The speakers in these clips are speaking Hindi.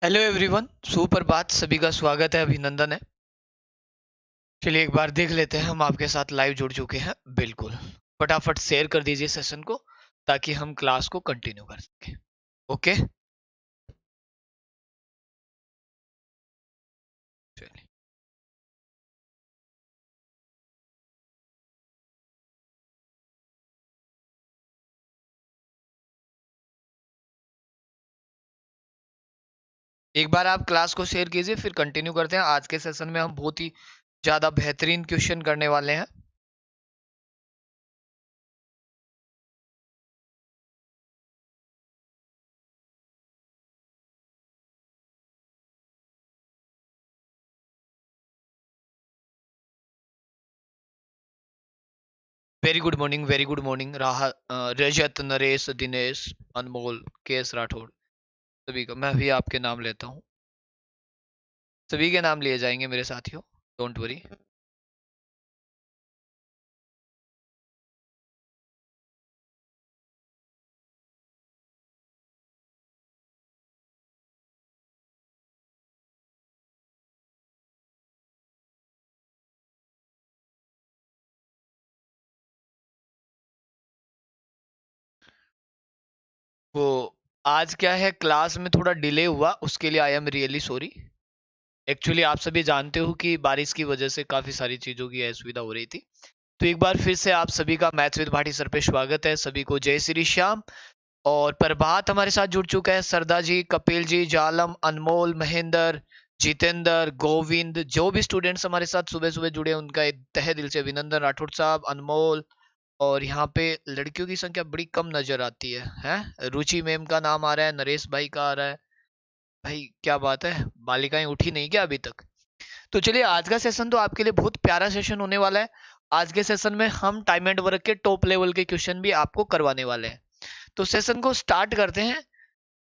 हेलो एवरीवन, सुप्रभात। सभी का स्वागत है, अभिनंदन है। चलिए एक बार देख लेते हैं, हम आपके साथ लाइव जुड़ चुके हैं। बिल्कुल फटाफट शेयर कर दीजिए सेशन को, ताकि हम क्लास को कंटिन्यू कर सकें। ओके, चलिए एक बार आप क्लास को शेयर कीजिए, फिर कंटिन्यू करते हैं। आज के सेशन में हम बहुत ही ज्यादा बेहतरीन क्वेश्चन करने वाले हैं। Very good morning, very good morning. Rajat, Naresh, Dinesh, Anmol, K S Rathore, सभी का मैं भी आपके नाम लेता हूँ। सभी के नाम लिए जाएंगे मेरे साथियों, डोंट वरी। वो आज क्या है, क्लास में थोड़ा डिले हुआ, उसके लिए I am really sorry. Actually आप सभी जानते हो कि बारिश की वजह से काफी सारी चीजों की असुविधा हो रही थी। तो एक बार फिर से आप सभी का मैथ्स विद भाटी सर पे स्वागत है। सभी को जय श्री श्याम। और प्रभात हमारे साथ जुड़ चुका है, सरदा जी, कपिल जी, जालम, अनमोल, महेंद्र, जितेंद्र, गोविंद, जो भी स्टूडेंट्स हमारे साथ सुबह सुबह जुड़े हैं, उनका एक तहे दिल से अभिनंदन। राठौड़ साहब, अनमोल। और यहाँ पे लड़कियों की संख्या बड़ी कम नजर आती है? रुचि मैम का नाम आ रहा है, नरेश भाई का आ रहा है। भाई क्या बात है, बालिकाएं उठी नहीं क्या अभी तक? तो चलिए, आज का सेशन तो आपके लिए बहुत प्यारा सेशन होने वाला है। आज के सेशन में हम टाइम एंड वर्क के टॉप लेवल के क्वेश्चन भी आपको करवाने वाले हैं। तो सेशन को स्टार्ट करते हैं।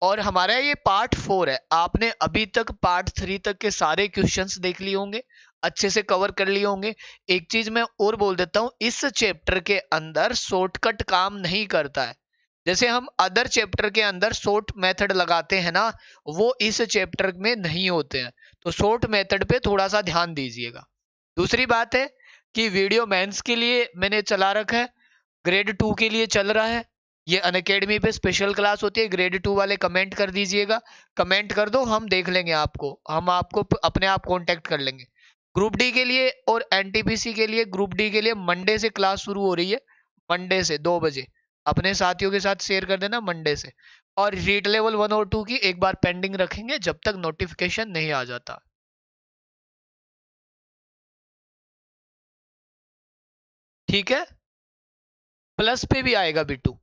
और हमारा ये पार्ट 4 है। आपने अभी तक पार्ट 3 तक के सारे क्वेश्चंस देख लिए होंगे, अच्छे से कवर कर लिए होंगे। एक चीज मैं और बोल देता हूं, इस चैप्टर के अंदर शॉर्टकट काम नहीं करता है। जैसे हम अदर चैप्टर के अंदर शॉर्ट मेथड लगाते हैं ना, वो इस चैप्टर में नहीं होते हैं। तो शॉर्ट मेथड पे थोड़ा सा ध्यान दीजिएगा। दूसरी बात है कि वीडियो मेंस के लिए मैंने चला रखा है, ग्रेड 2 के लिए चल रहा है। ये अनअकैडमी पे स्पेशल क्लास होती है। ग्रेड 2 वाले कमेंट कर दीजिएगा, कमेंट कर दो, हम देख लेंगे आपको, हम आपको अपने आप कांटेक्ट कर लेंगे। ग्रुप डी के लिए और एनटीपीसी के लिए, ग्रुप डी के लिए मंडे से क्लास शुरू हो रही है। मंडे से 2 बजे अपने साथियों के साथ शेयर कर देना, मंडे से। और रीट लेवल 1 और 2 की एक बार पेंडिंग रखेंगे जब तक नोटिफिकेशन नहीं आ जाता। ठीक है, प्लस पे भी आएगा बिट्टू।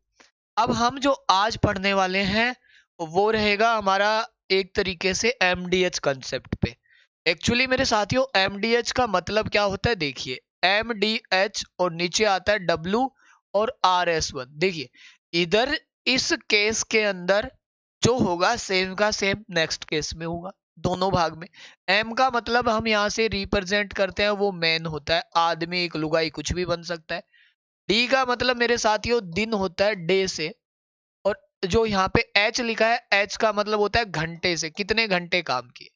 अब हम जो आज पढ़ने वाले हैं वो रहेगा हमारा एक तरीके से एमडीएच कंसेप्ट पे। एक्चुअली मेरे साथियों, एमडीएच का मतलब क्या होता है, देखिए। एमडीएच और नीचे आता है डब्ल्यू और RS1। देखिए, इधर इस केस के अंदर जो होगा सेम का सेम नेक्स्ट केस में होगा, दोनों भाग में। एम का मतलब हम यहाँ से रिप्रेजेंट करते हैं, वो मैन होता है, आदमी, एक लुगाई, कुछ भी बन सकता है। डी का मतलब मेरे साथियों दिन होता है, डे से। और जो यहाँ पे एच लिखा है, एच का मतलब होता है घंटे से, कितने घंटे काम किए।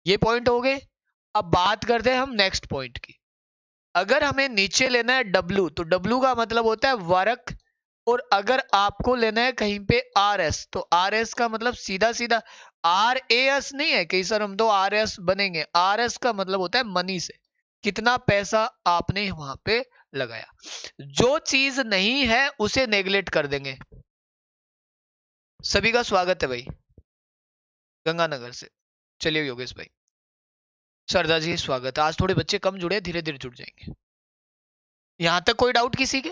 ये पॉइंट हो गए। अब बात करते हैं हम नेक्स्ट पॉइंट की। अगर हमें नीचे लेना है डब्ल्यू, तो डब्ल्यू का मतलब होता है वर्क। और अगर आपको लेना है कहीं पे आर एस, तो आर एस का मतलब सीधा सीधा RAS नहीं है कि सर हम तो RS बनेंगे। RS का मतलब होता है मनी से, कितना पैसा आपने वहां पे लगाया। जो चीज नहीं है उसे नेगलेक्ट कर देंगे। सभी का स्वागत है भाई, गंगानगर से। चलिए योगेश भाई, सरदा जी स्वागत है। आज थोड़े बच्चे कम जुड़े, धीरे धीरे जुड़ जाएंगे। यहां तक कोई डाउट किसी के?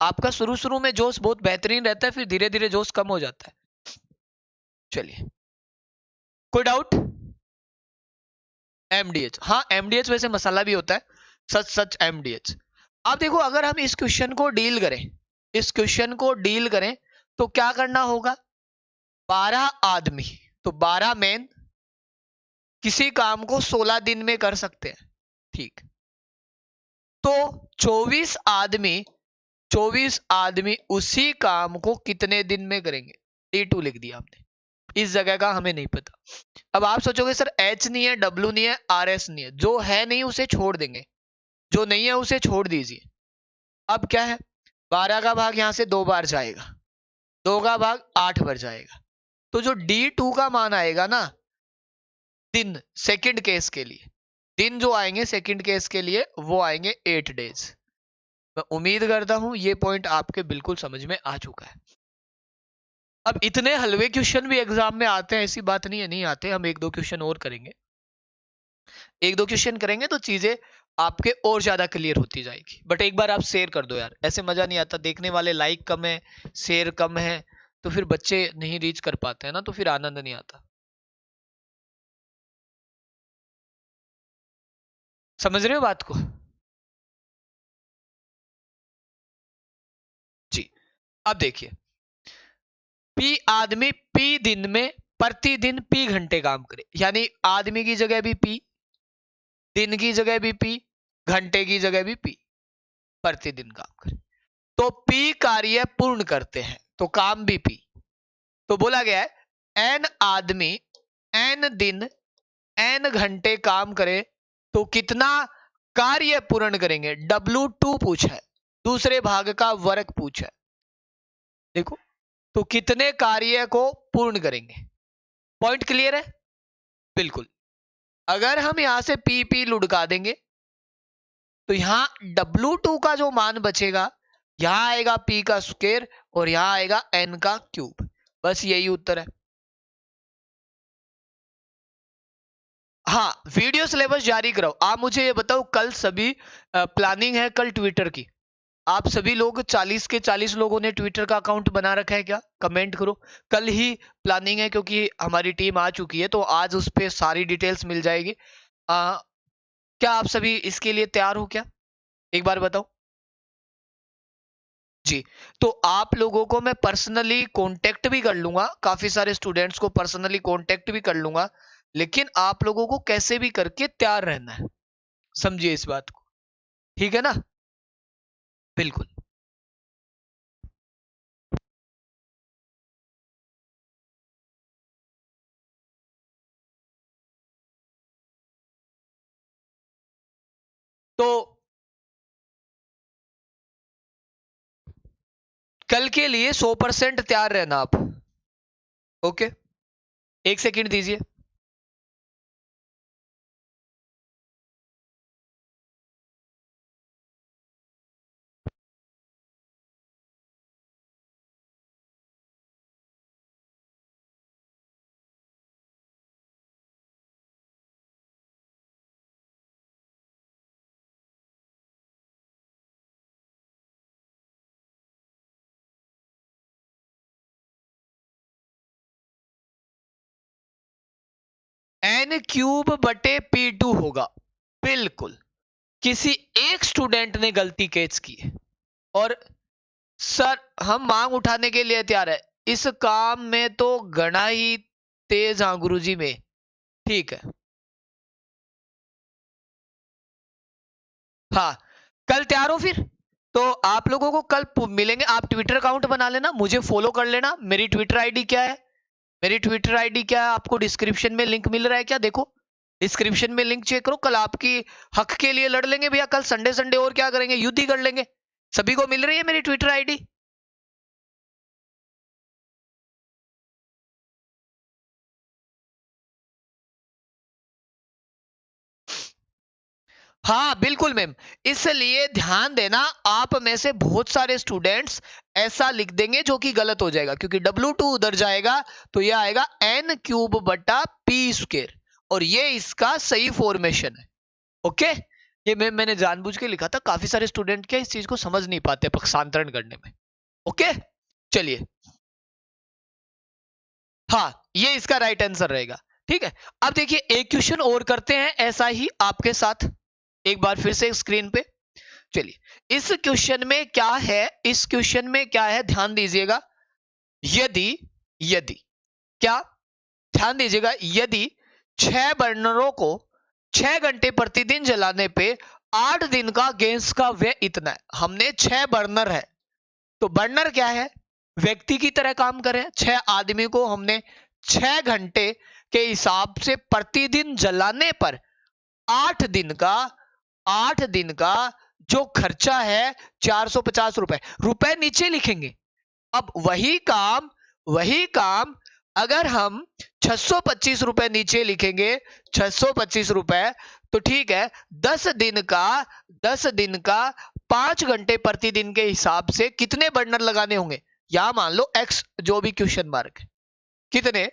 आपका शुरू शुरू में जोश बहुत बेहतरीन रहता है, फिर धीरे धीरे जोश कम हो जाता है। चलिए, कोई डाउट? एमडीएच, हाँ एमडीएच वैसे मसाला भी होता है, सच सच एमडीएच। अब देखो, अगर हम इस क्वेश्चन को डील करें, इस क्वेश्चन को डील करें, तो क्या करना होगा? 12 आदमी, तो 12 मैन किसी काम को 16 दिन में कर सकते हैं, ठीक। तो 24 आदमी, 24 आदमी उसी काम को कितने दिन में करेंगे? D2 लिख दिया हमने। इस जगह का हमें नहीं पता। अब आप सोचोगे सर H नहीं है, W नहीं है, RS नहीं है। जो है नहीं उसे छोड़ देंगे, जो नहीं है उसे छोड़ दीजिए। अब क्या है, 12 का भाग यहां से 2 बार जाएगा, 2 का भाग 8 बार जाएगा। तो जो D2 का मान आएगा ना, दिन सेकंड केस के लिए, दिन जो आएंगे सेकंड केस के लिए वो आएंगे 8 डेज। मैं उम्मीद करता हूं ये पॉइंट आपके बिल्कुल समझ में आ चुका है। अब इतने हलवे क्वेश्चन भी एग्जाम में आते हैं, ऐसी बात नहीं है नहीं आते। हम 1-2 क्वेश्चन और करेंगे, 1-2 क्वेश्चन करेंगे तो चीजें आपके और ज्यादा क्लियर होती जाएगी। बट एक बार आप शेयर कर दो यार, ऐसे मजा नहीं आता। देखने वाले लाइक कम है, शेयर कम है, तो फिर बच्चे नहीं रीच कर पाते हैं ना, तो फिर आनंद नहीं आता। समझ रहे हो बात को? जी। अब देखिए, पी आदमी पी दिन में प्रतिदिन पी घंटे काम करे, यानी आदमी की जगह भी पी, दिन की जगह भी पी, घंटे की जगह भी पी, प्रतिदिन काम करे। तो पी कार्य पूर्ण करते हैं तो काम भी पी। तो बोला गया है एन आदमी एन दिन एन घंटे काम करे तो कितना कार्य पूर्ण करेंगे। W2 पूछा है, दूसरे भाग का वर्ग पूछा है। देखो, तो कितने कार्य को पूर्ण करेंगे। पॉइंट क्लियर है? बिल्कुल। अगर हम यहां से पी लुढ़का देंगे तो यहां W2 का जो मान बचेगा, यहां आएगा P का स्क्वायर और यहां आएगा N का क्यूब। बस यही उत्तर है। हाँ, वीडियो सिलेबस जारी कराओ। आप मुझे ये बताओ, कल सभी प्लानिंग है कल ट्विटर की? आप सभी लोग 40 के 40 लोगों ने ट्विटर का अकाउंट बना रखा है क्या? कमेंट करो। कल ही प्लानिंग है क्योंकि हमारी टीम आ चुकी है, तो आज उस पर सारी डिटेल्स मिल जाएगी। क्या आप सभी इसके लिए तैयार हो क्या? एक बार बताओ जी। तो आप लोगों को मैं पर्सनली कांटेक्ट भी कर लूंगा, काफी सारे स्टूडेंट्स को पर्सनली कांटेक्ट भी कर लूंगा, लेकिन आप लोगों को कैसे भी करके तैयार रहना है। समझिए इस बात को, ठीक है ना? बिल्कुल। तो कल के लिए 100% तैयार रहना आप। ओके, एक सेकंड दीजिए। N क्यूब बटे P2 होगा। बिल्कुल, किसी एक स्टूडेंट ने गलती कैच की है और सर हम मांग उठाने के लिए तैयार है। इस काम में तो गणा ही तेज हाँ गुरुजी में। ठीक है, हाँ, कल तैयार हो फिर? तो आप लोगों को कल मिलेंगे। आप ट्विटर अकाउंट बना लेना, मुझे फॉलो कर लेना। मेरी ट्विटर आईडी क्या है? मेरी ट्विटर आईडी क्या है? आपको डिस्क्रिप्शन में लिंक मिल रहा है क्या? देखो, डिस्क्रिप्शन में लिंक चेक करो। कल आपकी हक के लिए लड़ लेंगे भैया। कल संडे संडे और क्या करेंगे, युद्ध ही कर लेंगे। सभी को मिल रही है मेरी ट्विटर आईडी? हाँ बिल्कुल मैम। इसलिए ध्यान देना, आप में से बहुत सारे स्टूडेंट्स ऐसा लिख देंगे जो कि गलत हो जाएगा, क्योंकि W2 उधर जाएगा तो यह आएगा N क्यूब बटा P स्क्वायर, और ये इसका सही फॉर्मेशन है। ओके, ये मैंने जानबूझ के लिखा था। काफी सारे स्टूडेंट क्या इस चीज को समझ नहीं पाते पक्षांतरण करने में। ओके, चलिए, हाँ ये इसका राइट आंसर रहेगा। ठीक है, अब देखिए एक क्वेश्चन और करते हैं ऐसा ही आपके साथ, एक बार फिर से स्क्रीन पे। चलिए, इस क्वेश्चन में क्या है, इस क्वेश्चन में क्या है, ध्यान दीजिएगा। यदि यदि क्या, ध्यान दीजिएगा, यदि 6 बर्नरों को 6 घंटे प्रतिदिन जलाने पे 8 दिन का गैस का व्यय इतना है। हमने 6 बर्नर है, तो बर्नर क्या है, व्यक्ति की तरह काम कर रहे हैं। 6 आदमी को हमने 6 घंटे के हिसाब से प्रतिदिन जलाने पर 8 दिन का जो खर्चा है 450 रुपए नीचे लिखेंगे। अब वही काम अगर हम 625 रुपए नीचे लिखेंगे, 625 रुपए, तो ठीक है, 10 दिन का 5 घंटे प्रतिदिन के हिसाब से कितने बर्नर लगाने होंगे, या मान लो x जो भी क्वेश्चन मार्क है, कितने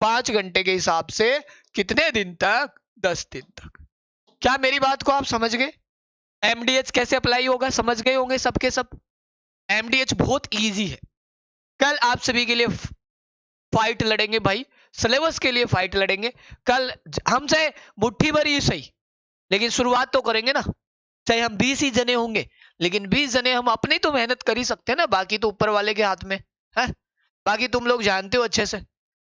5 घंटे के हिसाब से कितने दिन तक, 10 दिन तक। क्या मेरी बात को आप समझ गए? एमडीएच कैसे अप्लाई होगा समझ गए होंगे सबके सब। एमडीएच बहुत इजी है। कल आप सभी के लिए फाइट लड़ेंगे भाई, सिलेबस के लिए फाइट लड़ेंगे कल। हम चाहे मुट्ठी भर ही सही, लेकिन शुरुआत तो करेंगे ना। चाहे हम 20 ही जने होंगे, लेकिन 20 जने हम अपनी तो मेहनत कर ही सकते हैं ना, बाकी तो ऊपर वाले के हाथ में है। बाकी तुम लोग जानते हो अच्छे से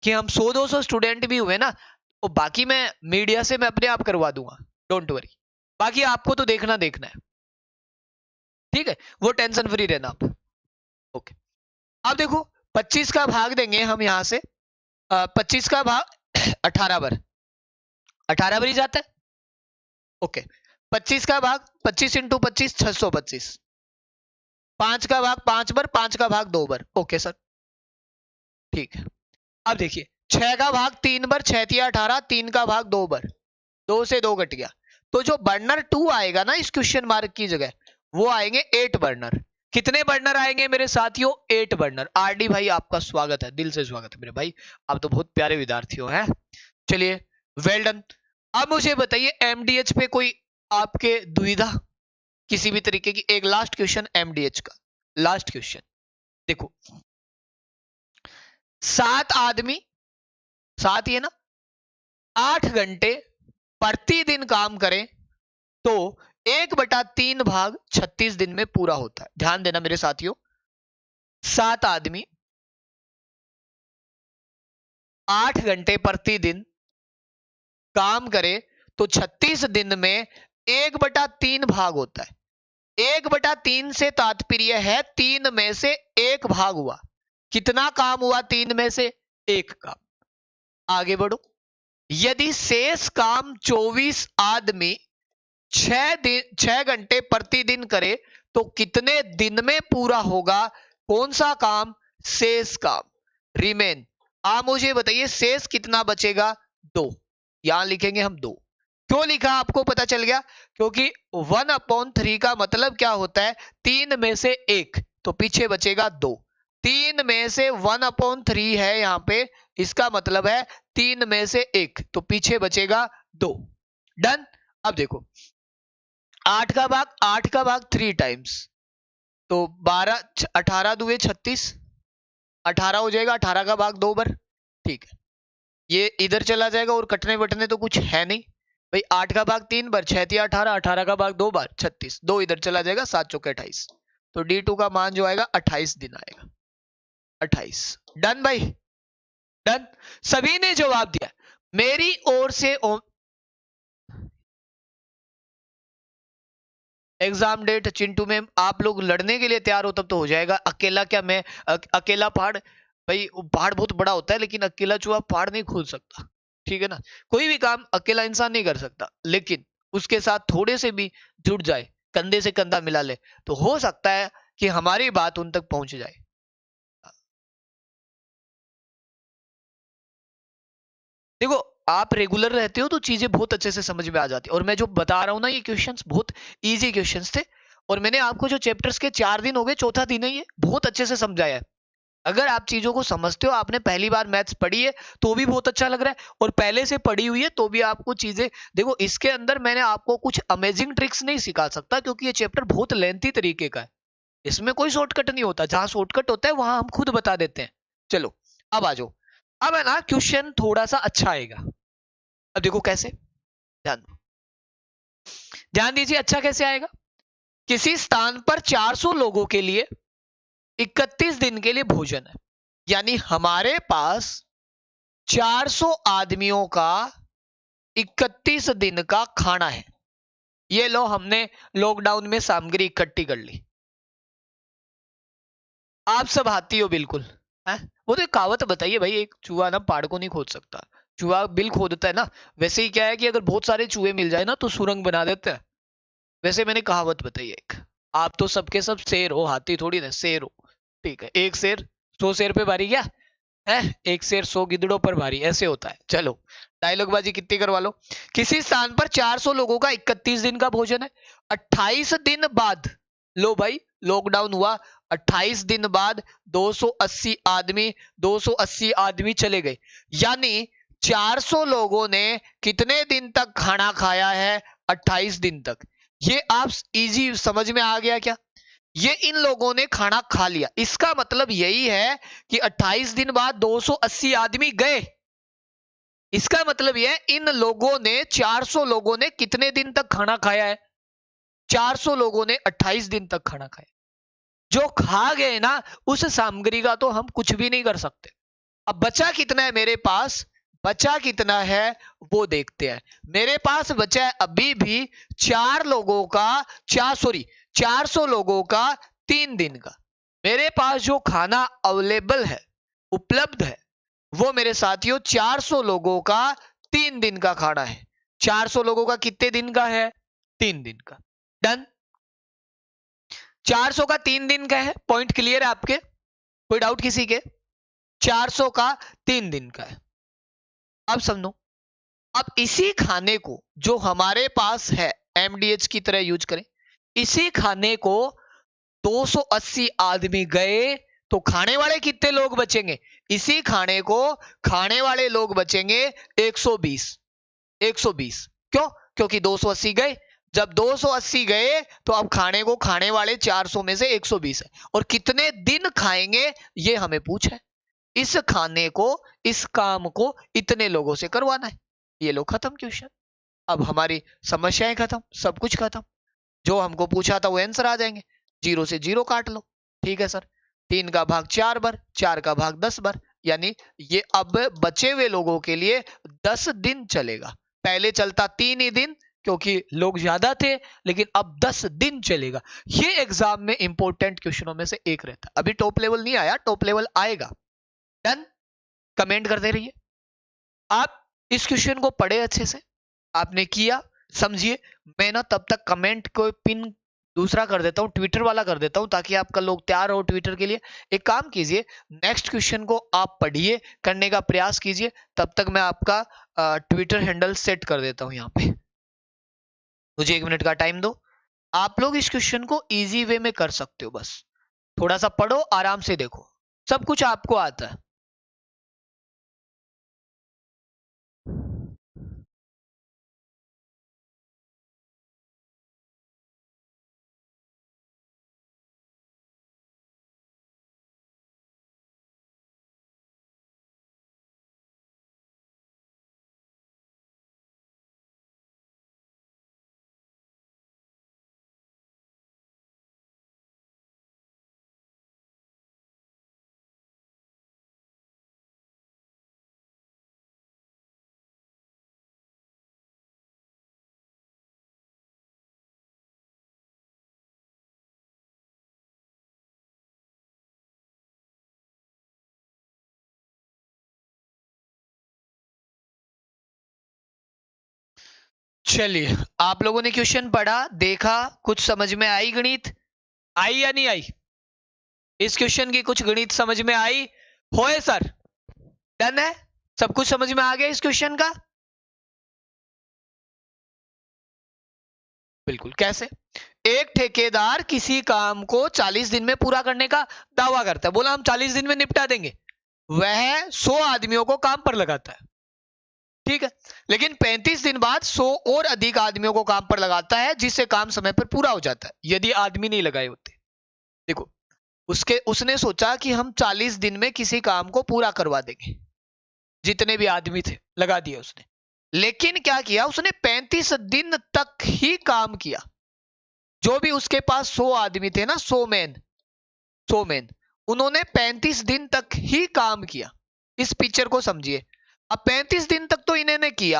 कि हम 100-200 स्टूडेंट भी हुए ना, तो बाकी मैं मीडिया से मैं अपने आप करवा दूंगा, डोंट वरी। बाकी आपको तो देखना है, ठीक है, वो टेंशन फ्री रहना आप। ओके, अब देखो 25 का भाग देंगे हम यहां से, 25 का भाग 18 बार, 18 बार ही जाता है। ओके, 25 का भाग 25 इंटू 25 625, 5 का भाग 5 बार, 5 का भाग 2 बार। ओके सर, ठीक है। अब देखिए 6 का भाग 3 बार, 6 तिया 18, 3 का भाग 2 बार, 2 से 2 कट गया, तो जो बर्नर 2 आएगा ना इस क्वेश्चन मार्क की जगह, वो आएंगे 8 बर्नर। कितने बर्नर आएंगे मेरे साथियों? 8 बर्नर। आरडी भाई आपका स्वागत है, दिल से स्वागत है मेरे भाई, आप तो बहुत प्यारे विद्यार्थी हो हैं। चलिए, वेल डन। अब मुझे बताइए एमडीएच पे कोई आपके दुविधा किसी भी तरीके की? एक लास्ट क्वेश्चन एमडीएच का, लास्ट क्वेश्चन देखो, 7 आदमी, 7 ही है ना, 8 घंटे प्रतिदिन काम करें तो 1/3 भाग 36 दिन में पूरा होता है। ध्यान देना मेरे साथियों, 7 आदमी 8 घंटे प्रतिदिन काम करे तो 36 दिन में 1/3 भाग होता है। 1/3 से तात्पर्य है 3 में से 1 भाग हुआ। कितना काम हुआ? 3 में से 1 काम। आगे बढ़ो, यदि शेष काम 24 आदमी 6 घंटे प्रतिदिन करे तो कितने दिन में पूरा होगा? कौन सा काम? शेष काम, रिमेन। आप मुझे बताइए शेष कितना बचेगा? 2। यहां लिखेंगे हम 2। क्यों लिखा आपको पता चल गया? क्योंकि 1/3 का मतलब क्या होता है? 3 में से 1, तो पीछे बचेगा 2। 3 में से 1/3 है यहां पे, इसका मतलब है 3 में से 1, तो पीछे बचेगा 2। डन। अब देखो 8 का भाग 3 टाइम्स, तो 12 18 दुए 36, 18 हो जाएगा। 18 का भाग 2 बार, ठीक है, ये इधर चला जाएगा और कटने बटने तो कुछ है नहीं भाई। 8 का भाग 3 बार, 6 तिया 18, 18 का भाग 2 बार 36, 2 इधर चला जाएगा, 7 चौके 28, तो D2 का मान जो आएगा 28 दिन आएगा, 28। डन भाई, डन। सभी ने जवाब दिया। मेरी ओर से एग्जाम डेट चिंटू में आप लोग लड़ने के लिए तैयार हो तब तो हो जाएगा। अकेला क्या मैं अकेला पहाड़? भाई पहाड़ बहुत बड़ा होता है, लेकिन अकेला चूहा पहाड़ नहीं खोल सकता, ठीक है ना। कोई भी काम अकेला इंसान नहीं कर सकता, लेकिन उसके साथ थोड़े से भी जुड़ जाए, कंधे से कंधा मिला ले, तो हो सकता है कि हमारी बात उन तक पहुंच जाए। देखो आप रेगुलर रहते हो तो चीजें बहुत अच्छे से समझ में आ जाती है। और मैं जो बता रहा हूं ना, ये क्वेश्चंस बहुत इजी क्वेश्चंस थे, और मैंने आपको जो चैप्टर्स के 4 दिन हो गए, चौथा दिन है ये, बहुत अच्छे से समझाया है। अगर आप चीजों को समझते हो, आपने पहली बार मैथ्स पढ़ी है तो भी बहुत अच्छा लग रहा है, और पहले से पढ़ी हुई है तो भी आपको चीजें देखो, इसके अंदर मैंने आपको कुछ अमेजिंग ट्रिक्स नहीं सिखा सकता, क्योंकि ये चैप्टर बहुत लेंथी तरीके का है। इसमें कोई शॉर्टकट नहीं होता, जहां शॉर्टकट होता है वहां हम खुद बता देते हैं। चलो अब आ जाओ। अब है ना क्वेश्चन थोड़ा सा अच्छा आएगा। अब देखो कैसे, ध्यान दो, ध्यान दीजिए। अच्छा कैसे आएगा? किसी स्थान पर 400 लोगों के लिए 31 दिन के लिए भोजन है, यानी हमारे पास 400 आदमियों का 31 दिन का खाना है। ये लो, हमने लॉकडाउन में सामग्री इकट्ठी कर ली। आप सब हाथी हो बिल्कुल, है? वो तो एक कहावत बताइए भाई, एक चूहा ना पहाड़ को नहीं खोद सकता, चूहा बिल खोदता है ना। वैसे ही क्या है कि अगर बहुत सारे चूहे मिल जाए ना तो सुरंग बना देते हैं। वैसे मैंने कहावत बताई है एक। आप तो सबके सब शेर हो, हाथी थोड़ी ना, शेर हो। ठीक है, एक शेर 100 शेर पे भारी क्या है? एक शेर 100 गिद्धड़ों पर भारी, ऐसे होता है। चलो डायलॉग बाजी कितनी करवा लो। किसी स्थान पर 400 लोगों का 31 दिन का भोजन है। 28 दिन बाद, लो भाई लॉकडाउन हुआ, 28 दिन बाद 280 आदमी 280 आदमी चले गए। यानी 400 लोगों ने कितने दिन तक खाना खाया है? 28 दिन तक। ये आप इजी समझ में आ गया क्या? ये इन लोगों ने खाना खा लिया, इसका मतलब यही है कि 28 दिन बाद 280 आदमी गए। इसका मतलब यह है इन लोगों ने 400 लोगों ने कितने दिन तक खाना खाया है? 400 लोगों ने 28 दिन तक खाना खाया। जो खा गए ना, उस सामग्री का तो हम कुछ भी नहीं कर सकते। अब बचा कितना है मेरे पास? बचा कितना है वो देखते हैं। मेरे पास बचा है अभी भी 400 लोगों का 3 दिन का। मेरे पास जो खाना अवेलेबल है, उपलब्ध है, वो मेरे साथियों 400 लोगों का 3 दिन का खाना है। 400 लोगों का कितने दिन का है? 3 दिन का। डन। 400 का 3 दिन का है, पॉइंट क्लियर है आपके? कोई डाउट किसी के? 400 का 3 दिन का है। अब समझो, अब इसी खाने को जो हमारे पास है एमडीएच की तरह यूज करें। इसी खाने को 280 आदमी गए तो खाने वाले कितने लोग बचेंगे? इसी खाने को खाने वाले लोग बचेंगे 120। 120 क्यों? क्योंकि 280 गए। जब 280 गए तो अब खाने को खाने वाले 400 में से 120 है। और कितने दिन खाएंगे ये हमें पूछा है। इस खाने को, इस काम को इतने लोगों से करवाना है। ये लो खत्म क्वेश्चन। अब हमारी समस्याएं खत्म, सब कुछ खत्म। जो हमको पूछा था वो आंसर आ जाएंगे। 0 से 0 काट लो। ठीक है सर। 3 का भाग 4 बार, 4 का भाग 10 बार, यानी ये अब बचे हुए लोगों के लिए 10 दिन चलेगा। पहले चलता 3 ही दिन क्योंकि लोग ज्यादा थे, लेकिन अब 10 दिन चलेगा। ये एग्जाम में इंपॉर्टेंट क्वेश्चनों में से एक रहता है। अभी टॉप लेवल नहीं आया, टॉप लेवल आएगा। डन। कमेंट करते रहिए। आप इस क्वेश्चन को पढ़े अच्छे से, आपने किया, समझिए। मैं ना तब तक कमेंट को पिन दूसरा कर देता हूं, ट्विटर वाला कर देता हूं, ताकि आपका लोग तैयार हो ट्विटर के लिए। एक काम कीजिए, नेक्स्ट क्वेश्चन को आप पढ़िए, करने का प्रयास कीजिए। तब तक मैं आपका ट्विटर हैंडल सेट कर देता हूं यहाँ पे। मुझे 1 मिनट का टाइम दो। आप लोग इस क्वेश्चन को इजी वे में कर सकते हो। बस थोड़ा सा पढ़ो, आराम से देखो, सब कुछ आपको आता है। चलिए, आप लोगों ने क्वेश्चन पढ़ा, देखा, कुछ समझ में आई? गणित आई या नहीं आई? इस क्वेश्चन की कुछ गणित समझ में आई? होए सर? डन है? सब कुछ समझ में आ गया इस क्वेश्चन का? बिल्कुल। कैसे? एक ठेकेदार किसी काम को 40 दिन में पूरा करने का दावा करता है। बोला हम 40 दिन में निपटा देंगे। वह 100 आदमियों को काम पर लगाता है। ठीक है, लेकिन 35 दिन बाद 100 और अधिक आदमियों को काम पर लगाता है, जिससे काम समय पर पूरा हो जाता है, यदि आदमी नहीं लगाए होते। देखो, उसने सोचा कि हम 40 दिन में किसी काम को पूरा करवा देंगे, जितने भी आदमी थे लगा दिया उसने। लेकिन क्या किया उसने? 35 दिन तक ही काम किया। जो भी उसके पास 100 आदमी थे ना, 100 मैन, उन्होंने 35 दिन तक ही काम किया। इस पिक्चर को समझिए। अब 35 दिन तक तो इन्होंने किया,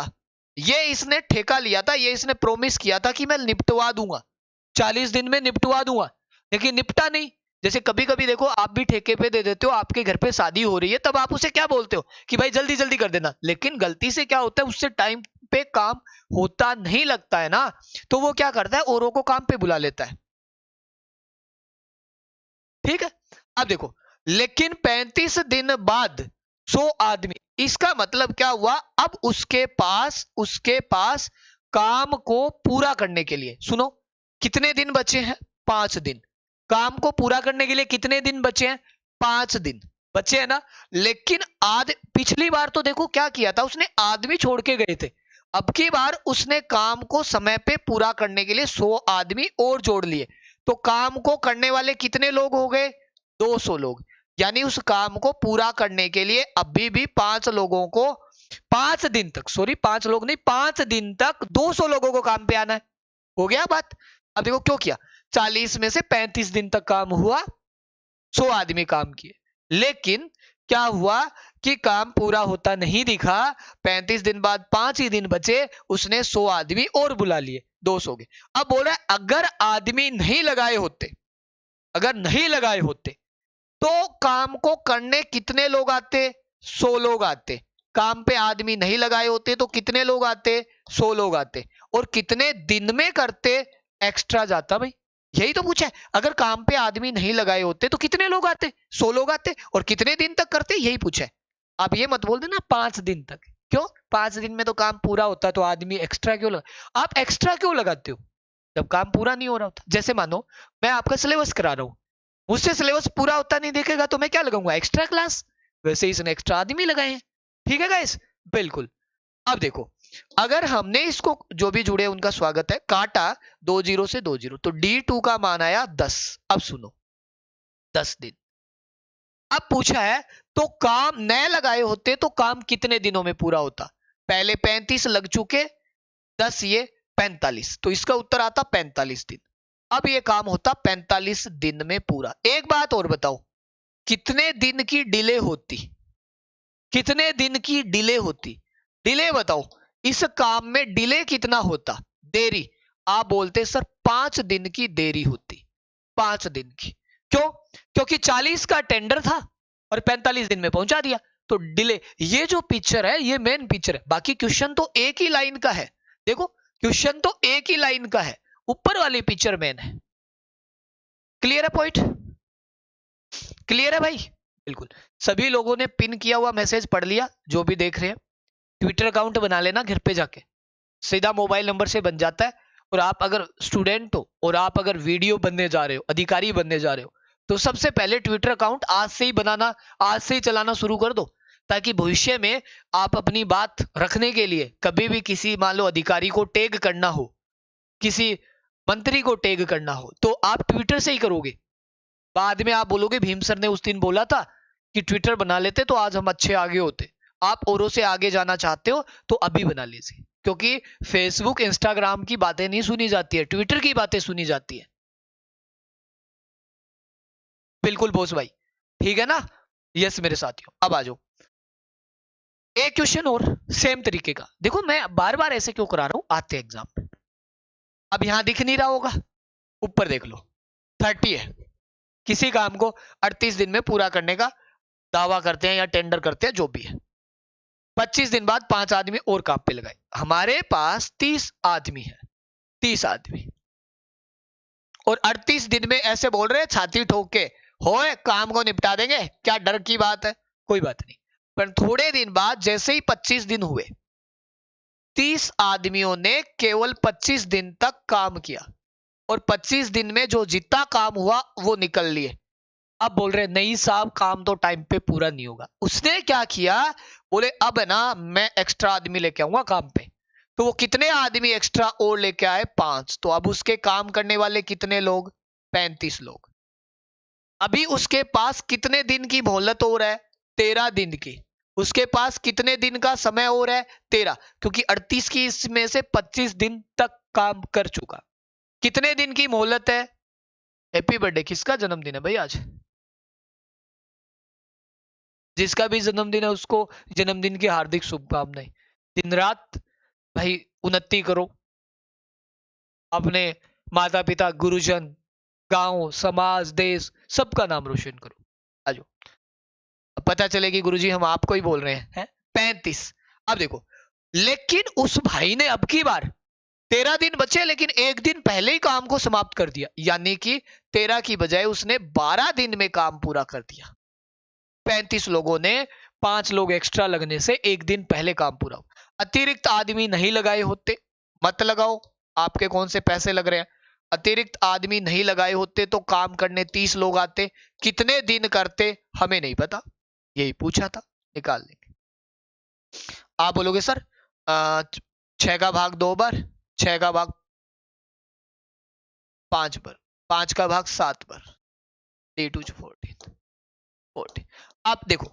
ये इसने ठेका लिया था, ये इसने प्रॉमिस किया था कि मैं निपटवा दूंगा, 40 दिन में निपटवा दूंगा, लेकिन निपटा नहीं। जैसे कभी कभी देखो आप भी ठेके पे दे देते हो, आपके घर पे शादी हो रही है, तब आप उसे क्या बोलते हो कि भाई जल्दी जल्दी कर देना, लेकिन गलती से क्या होता है उससे टाइम पे काम होता नहीं लगता है ना, तो वो क्या करता है औरों को काम पे बुला लेता है। ठीक है, अब देखो, लेकिन 35 दिन बाद 100 आदमी, इसका मतलब क्या हुआ, अब उसके पास काम को पूरा करने के लिए, सुनो, कितने दिन बचे हैं, 5 दिन। काम को पूरा करने के लिए कितने दिन बचे हैं, 5 दिन बचे हैं ना। लेकिन पिछली बार तो देखो क्या किया था उसने, आदमी छोड़ के गए थे। अब की बार उसने काम को समय पे पूरा करने के लिए 100 आदमी और जोड़ लिए, तो काम को करने वाले कितने लोग हो गए, 200 लोग। यानी उस काम को पूरा करने के लिए अभी भी 5 लोगों को 5 दिन तक, सॉरी 5 लोग नहीं, 5 दिन तक 200 लोगों को काम पे आना है। हो गया बात। अब देखो क्यों किया, 40 में से 35 दिन तक काम हुआ, 100 आदमी काम किए, लेकिन क्या हुआ कि काम पूरा होता नहीं दिखा। 35 दिन बाद 5 ही दिन बचे, उसने 100 आदमी और बुला लिए, 200 के। अब बोल रहा है अगर आदमी नहीं लगाए होते, अगर नहीं लगाए होते तो काम को करने कितने लोग आते, 100 लोग आते। काम पे आदमी नहीं लगाए होते तो कितने लोग आते, 100 लोग आते। और कितने दिन में करते, एक्स्ट्रा जाता भाई, यही तो पूछा है। अगर काम पे आदमी नहीं लगाए होते तो कितने लोग आते, 100 लोग आते। और कितने दिन तक करते, यही पूछा है। आप ये मत बोल देना 5 दिन तक, क्यों, 5 दिन में तो काम पूरा होता, तो आदमी एक्स्ट्रा क्यों लगा, आप एक्स्ट्रा क्यों लगाते हो जब काम पूरा नहीं हो रहा होता। जैसे मानो मैं आपका सिलेबस करा रहा हूं, मुझसे सिलेबस पूरा होता नहीं देखेगा तो मैं क्या लगाऊंगा, एक्स्ट्रा क्लास। वैसे इसने एक्स्ट्रा आदमी लगाए हैं। ठीक है गाइस, बिल्कुल। अब देखो, अगर हमने इसको, जो भी जुड़े उनका स्वागत है, काटा 2 जीरो से 2 जीरो, तो D2 का मान आया 10। अब सुनो, 10 दिन। अब पूछा है तो काम नए लगाए होते तो काम कितने दिनों में पूरा होता। पहले 35 लग चुके, 10 ये 45, तो इसका उत्तर आता 45 दिन। अब ये काम होता 45 दिन में पूरा। एक बात और बताओ, कितने दिन की डिले होती, कितने दिन की डिले होती, डिले बताओ, इस काम में डिले कितना होता, देरी। आप बोलते सर 5 दिन की देरी होती, 5 दिन की। क्यों, क्योंकि 40 का टेंडर था और 45 दिन में पहुंचा दिया, तो डिले। ये जो पिक्चर है ये मेन पिक्चर है, बाकी क्वेश्चन तो एक ही लाइन का है। देखो क्वेश्चन तो एक ही लाइन का है, ऊपर वाली पिक्चर मेन है। क्लियर है पॉइंट, क्लियर है भाई, बिल्कुल। सभी लोगों ने पिन किया हुआ मैसेज पढ़ लिया, जो भी देख रहे हैं। ट्विटर अकाउंट बना लेना घर पे जाके, सीधा मोबाइल नंबर से बन जाता है। और आप अगर स्टूडेंट हो और आप अगर वीडियो बनने जा रहे हो, अधिकारी बनने जा रहे हो, तो सबसे पहले ट्विटर अकाउंट आज से ही बनाना, आज से ही चलाना शुरू कर दो, ताकि भविष्य में आप अपनी बात रखने के लिए कभी भी किसी मान लो अधिकारी को टैग करना हो, किसी मंत्री को टैग करना हो, तो आप ट्विटर से ही करोगे। बाद में आप बोलोगे भीम सर ने उस दिन बोला था कि ट्विटर बना लेते तो आज हम अच्छे आगे होते। आप औरों से आगे जाना चाहते हो तो अभी बना लीजिए, क्योंकि फेसबुक इंस्टाग्राम की बातें नहीं सुनी जाती है, ट्विटर की बातें सुनी जाती है। बिल्कुल बोस भाई, ठीक है ना। यस मेरे साथियों, अब आ जाओ एक क्वेश्चन और सेम तरीके का। देखो मैं बार बार ऐसे क्यों करा रहा हूं, आते एग्जाम में। अब यहां दिख नहीं रहा होगा, ऊपर देख लो, 30 है। किसी काम को 38 दिन में पूरा करने का दावा करते हैं या टेंडर करते हैं, जो भी है। 25 दिन बाद 5 आदमी और काम पे लगाए, हमारे पास 30 आदमी है, 30 आदमी। और 38 दिन में ऐसे बोल रहे हैं छाती ठोक के, होए काम को निपटा देंगे, क्या डर की बात है, कोई बात नहीं। पर थोड़े दिन बाद जैसे ही 25 दिन हुए, 30 आदमियों ने केवल 25 दिन तक काम किया, और 25 दिन में जो जितना काम हुआ वो निकल लिए। अब बोल रहे नहीं साहब काम तो टाइम पे पूरा नहीं होगा। उसने क्या किया, बोले अब है ना मैं एक्स्ट्रा आदमी लेके आऊंगा काम पे। तो वो कितने आदमी एक्स्ट्रा और लेके आए, 5। तो अब उसके काम करने वाले कितने लोग, 35 लोग। अभी उसके पास कितने दिन की मोहलत हो रहा है, 13 दिन की। उसके पास कितने दिन का समय हो रहा है, 13, क्योंकि 38 की इसमें से 25 दिन तक काम कर चुका। कितने दिन की मोहलत है। हैप्पी बर्थडे, किसका जन्मदिन है भाई आज, जिसका भी जन्मदिन है उसको जन्मदिन की हार्दिक शुभकामनाएं। दिन रात भाई उन्नति करो, अपने माता पिता गुरुजन गांव, समाज, देश, सबका नाम रोशन करो। आ जाओ, अब पता चलेगी गुरुजी हम आपको ही बोल रहे हैं। 35। अब देखो, लेकिन उस भाई ने अब की बार 13 दिन बचे लेकिन एक दिन पहले ही काम को समाप्त कर दिया, यानी कि 13 की बजाय उसने 12 दिन में काम पूरा कर दिया। 35 लोगों ने 5 लोग एक्स्ट्रा लगने से एक दिन पहले काम पूरा हो। अतिरिक्त आदमी नहीं लगाए होते, मत लगाओ, आपके कौन से पैसे लग रहे हैं। अतिरिक्त आदमी नहीं लगाए होते तो काम करने 30 लोग आते, कितने दिन करते हमें नहीं पता, यही पूछा था, निकाल लेंगे। आप बोलोगे सर 6 का भाग 2 बार, 6 का भाग 5 बार, 5 का भाग 7 बार, 3 2 14 14। आप देखो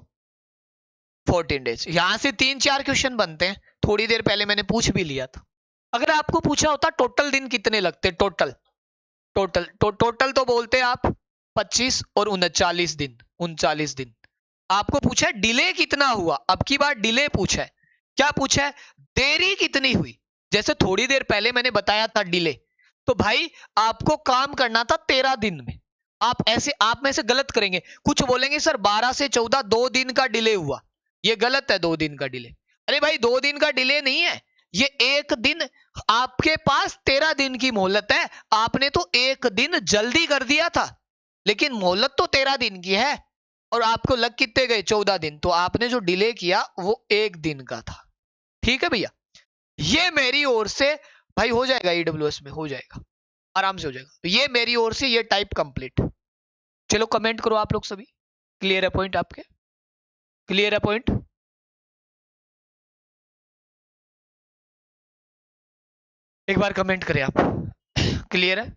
14 डेज, यहां से 3-4 क्वेश्चन बनते हैं। थोड़ी देर पहले मैंने पूछ भी लिया था, अगर आपको पूछा होता टोटल दिन कितने लगते, टोटल तो बोलते आप 25 और 39 दिन, 39 दिन। आपको पूछा है डिले कितना हुआ, अब की बार डिले पूछा है, क्या पूछा है, देरी कितनी हुई। जैसे थोड़ी देर पहले मैंने बताया था डिले, तो भाई आपको काम करना था 13 दिन में, आप में से गलत करेंगे, कुछ बोलेंगे सर 12 से 14 2 दिन का डिले हुआ, ये गलत है। 2 दिन का डिले, अरे भाई 2 दिन का डिले नहीं है, ये एक दिन, आपके पास 13 दिन की मोहलत है, आपने तो एक दिन जल्दी कर दिया था, लेकिन मोहलत तो 13 दिन की है, और आपको लग कितने गए 14 दिन, तो आपने जो डिले किया वो एक दिन का था। ठीक है भैया, ये मेरी ओर से भाई हो जाएगा, ईडब्ल्यूएस में हो जाएगा, आराम से हो जाएगा। ये मेरी ओर से ये टाइप कंप्लीट। चलो कमेंट करो आप लोग सभी, क्लियर है पॉइंट आपके, क्लियर है पॉइंट। एक बार कमेंट करें आप, क्लियर है।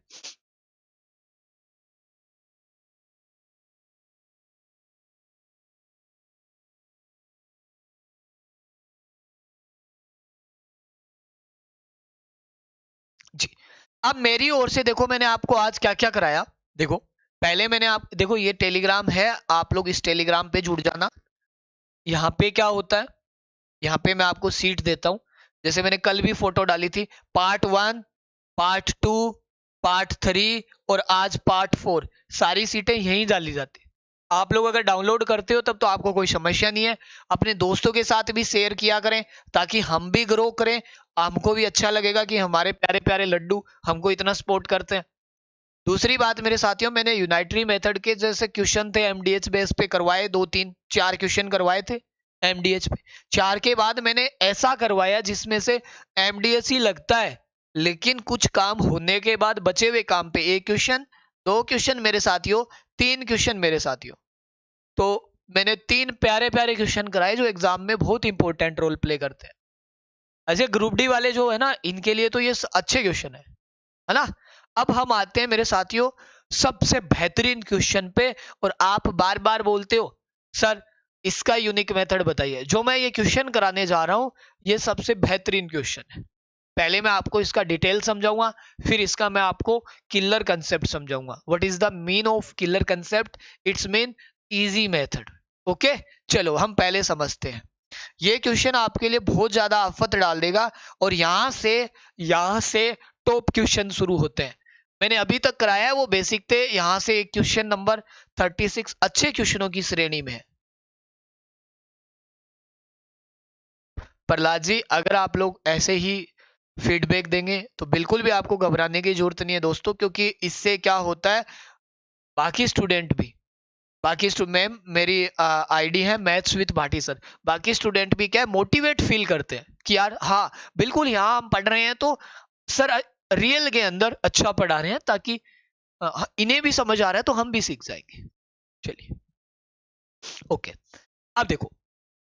जी, अब मेरी ओर से देखो मैंने आपको आज क्या क्या कराया। देखो पहले मैंने आप देखो, ये टेलीग्राम है, आप लोग इस टेलीग्राम पे जुड़ जाना। यहाँ पे क्या होता है, यहाँ पे मैं आपको सीट देता हूं, जैसे मैंने कल भी फोटो डाली थी, पार्ट 1, पार्ट 2, पार्ट 3 और आज पार्ट 4, सारी सीटें यहीं डाली जाती। आप लोग अगर डाउनलोड करते हो तब तो आपको कोई समस्या नहीं है, अपने दोस्तों के साथ भी शेयर किया करें ताकि हम भी ग्रो करें, हमको भी अच्छा लगेगा कि हमारे प्यारे प्यारे लड्डू हमको इतना सपोर्ट करते हैं। दूसरी बात मेरे साथियों, मैंने यूनाइटरी मेथड के जैसे क्वेश्चन थे एमडीएच बेस पे करवाए, 2 3 4 क्वेश्चन करवाए थे एमडीएच पे। 4 के बाद मैंने ऐसा करवाया जिसमें से एमडीएच ही लगता है, लेकिन कुछ काम होने के बाद बचे हुए काम पे 1 क्वेश्चन, 2 क्वेश्चन मेरे साथियों, 3 क्वेश्चन मेरे साथियों। तो मैंने 3 प्यारे प्यारे क्वेश्चन कराए जो एग्जाम में बहुत इंपॉर्टेंट रोल प्ले करते हैं। ऐसे ग्रुप डी वाले जो है ना, इनके लिए तो ये अच्छे क्वेश्चन है ना। अब हम आते हैं मेरे साथियों सबसे बेहतरीन क्वेश्चन पे, और आप बार बार बोलते हो सर इसका यूनिक मेथड बताइए। जो मैं ये क्वेश्चन कराने जा रहा हूं ये सबसे बेहतरीन क्वेश्चन है। पहले मैं आपको इसका डिटेल समझाऊंगा, फिर इसका मैं आपको किलर कंसेप्ट समझाऊंगा। What is the mean of killer concept, it's mean easy method. Okay, चलो हम पहले समझते हैं। ये क्वेश्चन आपके लिए बहुत ज्यादा आफत डाल देगा, और यहां से टॉप क्वेश्चन शुरू होते हैं। मैंने अभी तक कराया है वो बेसिक थे, यहां से एक क्वेश्चन नंबर 36 अच्छे क्वेश्चनों की श्रेणी में है। प्रहलाद जी अगर आप लोग ऐसे ही फीडबैक देंगे तो बिल्कुल भी आपको घबराने की जरूरत नहीं है दोस्तों, क्योंकि इससे क्या होता है, बाकी स्टूडेंट भी, मैम मेरी आईडी है मैथ्स विद भाटी सर, बाकी स्टूडेंट भी क्या है मोटिवेट फील करते हैं कि यार हाँ बिल्कुल यहाँ हम पढ़ रहे हैं तो सर रियल के अंदर अच्छा पढ़ा रहे हैं, ताकि इन्हें भी समझ आ रहा है तो हम भी सीख जाएंगे। चलिए ओके, अब देखो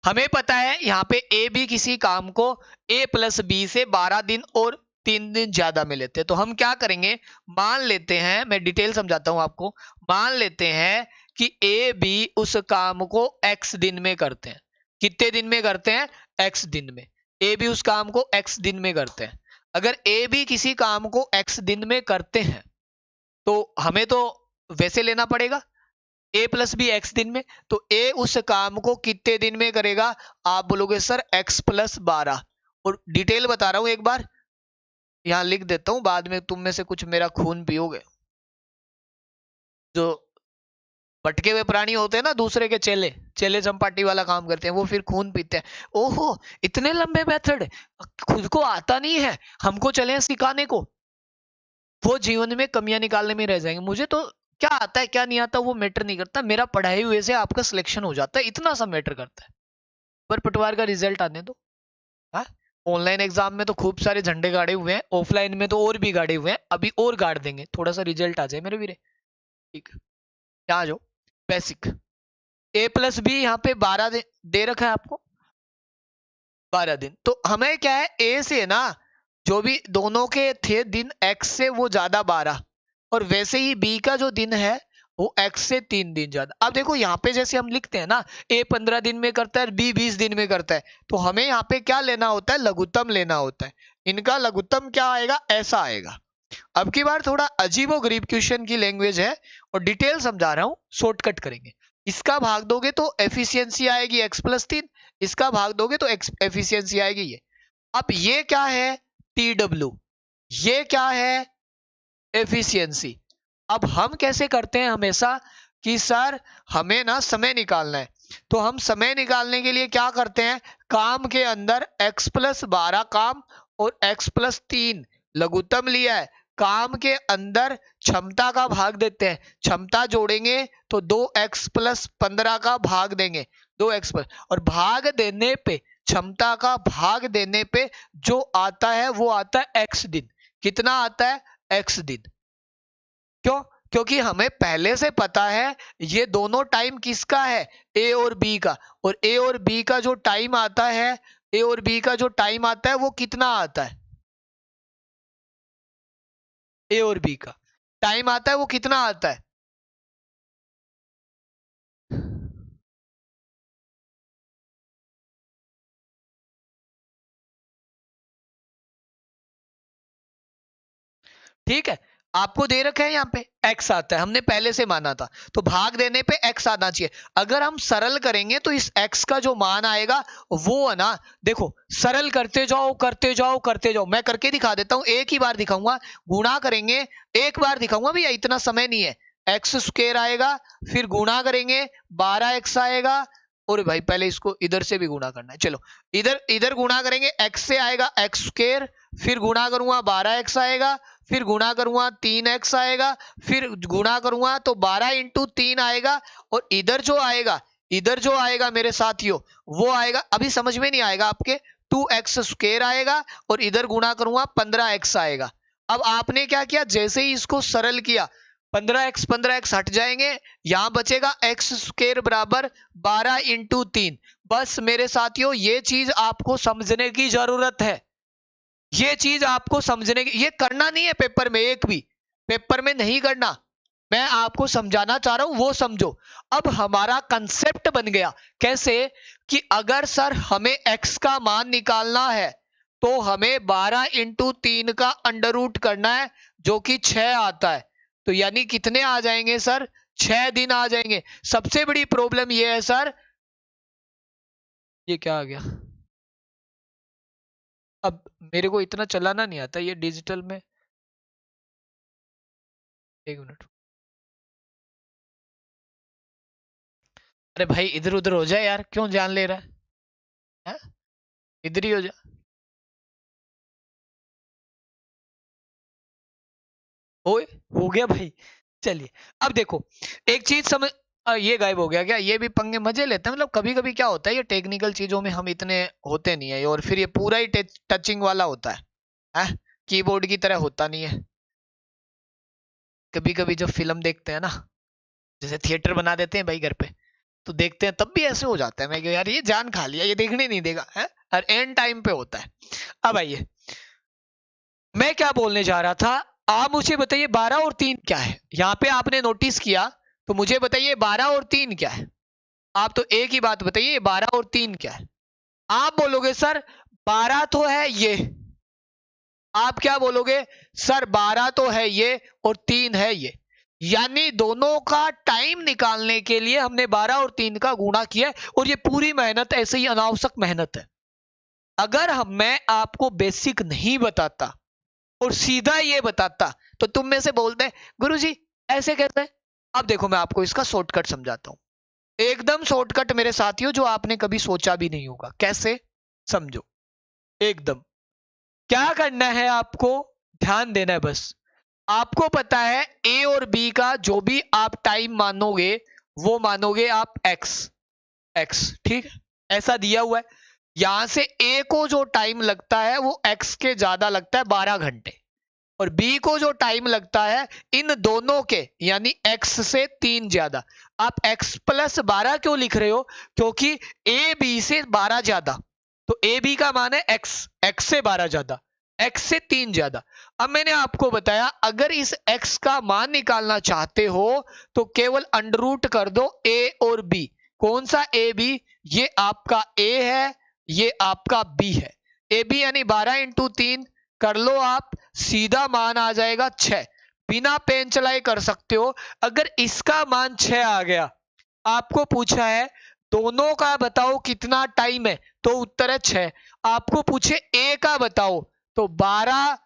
हमें पता है यहाँ पे ए बी किसी काम को ए प्लस बी से 12 दिन और 3 दिन ज्यादा में लेते हैं, तो हम क्या करेंगे, मान लेते हैं, मैं डिटेल समझाता हूं आपको, मान लेते हैं कि ए बी उस काम को एक्स दिन में करते हैं। कितने दिन में करते हैं, एक्स दिन में। ए बी उस काम को एक्स दिन में करते हैं। अगर ए बी किसी काम को एक्स दिन में करते हैं तो हमें तो वैसे लेना पड़ेगा ए प्लस बी एक्स दिन में, तो ए उस काम को कितने दिन में करेगा, आप बोलोगे सर एक्स प्लस 12। और डिटेल बता रहा हूं एक बार, यहां लिख देता हूं, बाद में तुम में से कुछ मेरा खून पियोगे। जो भटके हुए प्राणी होते हैं ना, दूसरे के चेले चेले चंपाटी वाला काम करते हैं, वो फिर खून पीते हैं। ओहो, इतने लंबे मेथड, खुद को आता नहीं है, हमको चले सिखाने को। वो जीवन में कमियां निकालने में रह जाएंगे। मुझे तो क्या आता है क्या नहीं आता वो मैटर नहीं करता, मेरा पढ़ाई हुए से आपका सिलेक्शन हो जाता है, इतना सा मैटर करता है। पर पटवार का रिजल्ट आने दो। हाँ, ऑनलाइन एग्जाम में तो खूब सारे झंडे गाड़े हुए हैं, ऑफलाइन में तो और भी गाड़े हुए हैं, अभी और गाड़ देंगे, थोड़ा सा रिजल्ट आ जाए मेरे वीरे। ठीक है, यहाँ आ जाओ। बेसिक A+B यहाँ पे 12 दे रखा है आपको, 12 दिन। तो हमें क्या है, ए से ना जो भी दोनों के थे दिन x से वो ज्यादा 12, और वैसे ही b का जो दिन है वो x से 3 दिन ज्यादा। अब देखो यहाँ पे जैसे हम लिखते हैं ना, a 15 दिन में करता है, b 20 दिन में करता है, तो हमें यहाँ पे क्या लेना होता है, लघुत्तम लेना होता है। इनका लघुत्तम क्या आएगा, ऐसा आएगा। अब की बार थोड़ा अजीबो गरीब क्वेश्चन की लैंग्वेज है और डिटेल समझा रहा हूं, शॉर्टकट करेंगे। इसका भाग दोगे तो एफिशिएंसी आएगी x+3, इसका भाग दोगे तो एफिशिएंसी आएगी ये। अब ये क्या है, TW, ये क्या है, एफिशिएंसी। अब हम कैसे करते हैं हमेशा कि सर हमें ना समय निकालना है, तो हम समय निकालने के लिए क्या करते हैं, काम के अंदर x+12 काम और x+3 लघुत्तम लिया है, काम के अंदर क्षमता का भाग देते हैं, क्षमता जोड़ेंगे तो 2x+15 का भाग देंगे, 2x+, और भाग देने पे, क्षमता का भाग देने पे जो आता है वो आता है x दिन। कितना आता है, x दिन। क्यों, क्योंकि हमें पहले से पता है ये दोनों टाइम किसका है, ए और बी का, और ए और बी का जो टाइम आता है, ए और बी का जो टाइम आता है वो कितना आता है, ए और बी का टाइम आता है वो कितना आता है, ठीक है। आपको दे रखा है यहाँ पे x आता है, हमने पहले से माना था, तो भाग देने पे x आना चाहिए। अगर हम सरल करेंगे तो इस x का जो मान आएगा वो है ना, देखो सरल करते जाओ करते जाओ करते जाओ, मैं करके दिखा देता हूं, एक ही बार दिखाऊंगा, गुणा करेंगे, एक बार दिखाऊंगा भैया, इतना समय नहीं है। x² आएगा, फिर गुणा करेंगे 12x आएगा, और भाई पहले इसको इधर से भी गुणा करना है, चलो इधर इधर गुणा करेंगे, x से आएगा x², फिर गुणा करूंगा 12x आएगा, फिर गुणा करूंगा 3x आएगा, फिर गुणा करूंगा तो 12 इंटू 3 आएगा, और इधर जो आएगा मेरे साथियों वो आएगा, अभी समझ में नहीं आएगा आपके, 2x² आएगा, और इधर गुणा करूंगा 15x आएगा। अब आपने क्या किया, जैसे ही इसको सरल किया 15x हट जाएंगे, यहां बचेगा x² बराबर 12 इंटू 3। बस मेरे साथियों ये चीज आपको समझने की जरूरत है, ये चीज आपको समझने की, ये करना नहीं है पेपर में, एक भी पेपर में नहीं करना, मैं आपको समझाना चाह रहा हूं वो समझो। अब हमारा कंसेप्ट बन गया कैसे, कि अगर सर हमें x का मान निकालना है तो हमें 12 इंटू 3 का अंडर रूट करना है, जो कि 6 आता है, तो यानी कितने आ जाएंगे सर, 6 दिन आ जाएंगे। सबसे बड़ी प्रॉब्लम ये है सर, ये क्या आ गया, अब मेरे को इतना चलाना नहीं आता ये डिजिटल में, एक मिनट। अरे भाई इधर उधर हो जाए यार, क्यों जान ले रहा है, इधर ही हो जा। ओए, हो गया भाई, चलिए। अब देखो एक चीज समझ, ये गायब हो गया क्या, ये भी पंगे मजे लेते हैं, मतलब कभी कभी क्या होता है, ये टेक्निकल चीजों में हम इतने होते नहीं है, और फिर ये पूरा ही टचिंग वाला होता है, कीबोर्ड की तरह होता नहीं है। कभी कभी जब फिल्म देखते हैं ना, जैसे थिएटर बना देते हैं भाई घर पे, तो देखते हैं तब भी ऐसे हो जाता है, मैं यार ये जान खा लिया, ये देखने नहीं देगा है, और एंड टाइम पे होता है। अब आइए, मैं क्या बोलने जा रहा था, आप मुझे बताइए 12 और 3 क्या है, यहाँ पे आपने नोटिस किया, तो मुझे बताइए 12 और 3 क्या है। आप तो एक ही बात बताइए, 12 और 3 क्या है। आप बोलोगे सर 12 तो है ये, आप क्या बोलोगे, सर 12 तो है ये और 3 है ये, यानी दोनों का टाइम निकालने के लिए हमने 12 और 3 का गुणा किया है, और ये पूरी मेहनत ऐसे ही अनावश्यक मेहनत है। अगर मैं आपको बेसिक नहीं बताता और सीधा ये बताता, तो तुम में से बोलते गुरुजी ऐसे कैसे, अब देखो मैं आपको इसका शॉर्टकट समझाता हूं, एकदम शॉर्टकट मेरे साथियों, जो आपने कभी सोचा भी नहीं होगा। कैसे? समझो एकदम। क्या करना है आपको, ध्यान देना है बस। आपको पता है ए और बी का जो भी आप टाइम मानोगे वो मानोगे आप एक्स। एक्स ठीक है, ऐसा दिया हुआ है। यहां से ए को जो टाइम लगता है वो एक्स के ज्यादा लगता है 12 घंटे, और बी को जो टाइम लगता है इन दोनों के यानी एक्स से 3 ज्यादा। आप एक्स प्लस 12 क्यों लिख रहे हो? क्योंकि ए बी से 12 ज्यादा, तो ए बी का मान है एक्स, एक्स से 12 ज्यादा, एक्स से 3 ज्यादा। अब मैंने आपको बताया अगर इस एक्स का मान निकालना चाहते हो तो केवल अंडर रूट कर दो ए और बी। कौन सा ए बी? ये आपका ए है, ये आपका बी है। ए बी यानी 12 इंटू 3 कर लो आप, सीधा मान आ जाएगा 6। बिना पेन चलाए कर सकते हो। अगर इसका मान 6 आ गया, आपको पूछा है दोनों का बताओ कितना टाइम है, तो उत्तर है 6। आपको पूछे ए का बताओ तो 12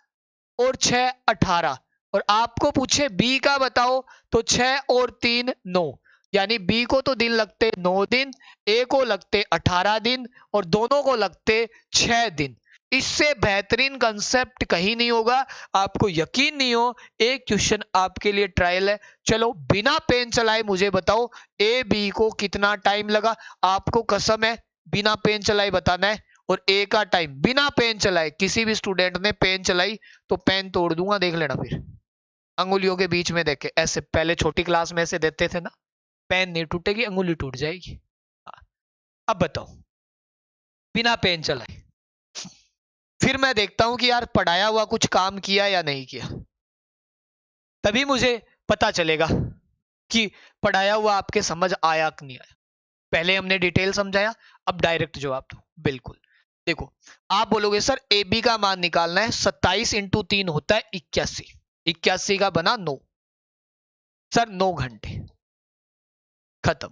और 6 18, और आपको पूछे बी का बताओ तो 6 और 3 9, यानी बी को तो दिन लगते 9 दिन, ए को लगते 18 दिन, और दोनों को लगते 6 दिन। इससे बेहतरीन कंसेप्ट कहीं नहीं होगा। आपको यकीन नहीं हो, एक क्वेश्चन आपके लिए ट्रायल है। चलो बिना पेन चलाए मुझे बताओ ए बी को कितना टाइम लगा। आपको कसम है बिना पेन चलाए बताना है। और ए का टाइम बिना पेन चलाए, किसी भी स्टूडेंट ने पेन चलाई तो पेन तोड़ दूंगा, देख लेना। फिर अंगुलियों के बीच में देखे ऐसे, पहले छोटी क्लास में ऐसे देते थे ना, पेन नहीं टूटेगी, अंगुली टूट जाएगी। अब बताओ बिना पेन चलाए, फिर मैं देखता हूं कि यार पढ़ाया हुआ कुछ काम किया या नहीं किया, तभी मुझे पता चलेगा कि पढ़ाया हुआ आपके समझ आया कि नहीं आया। पहले हमने डिटेल समझाया, अब डायरेक्ट जवाब दो। बिल्कुल देखो, आप बोलोगे सर ए बी का मान निकालना है, 27 इंटू 3 होता है 81, 81 का बना 9, सर 9 घंटे, खत्म।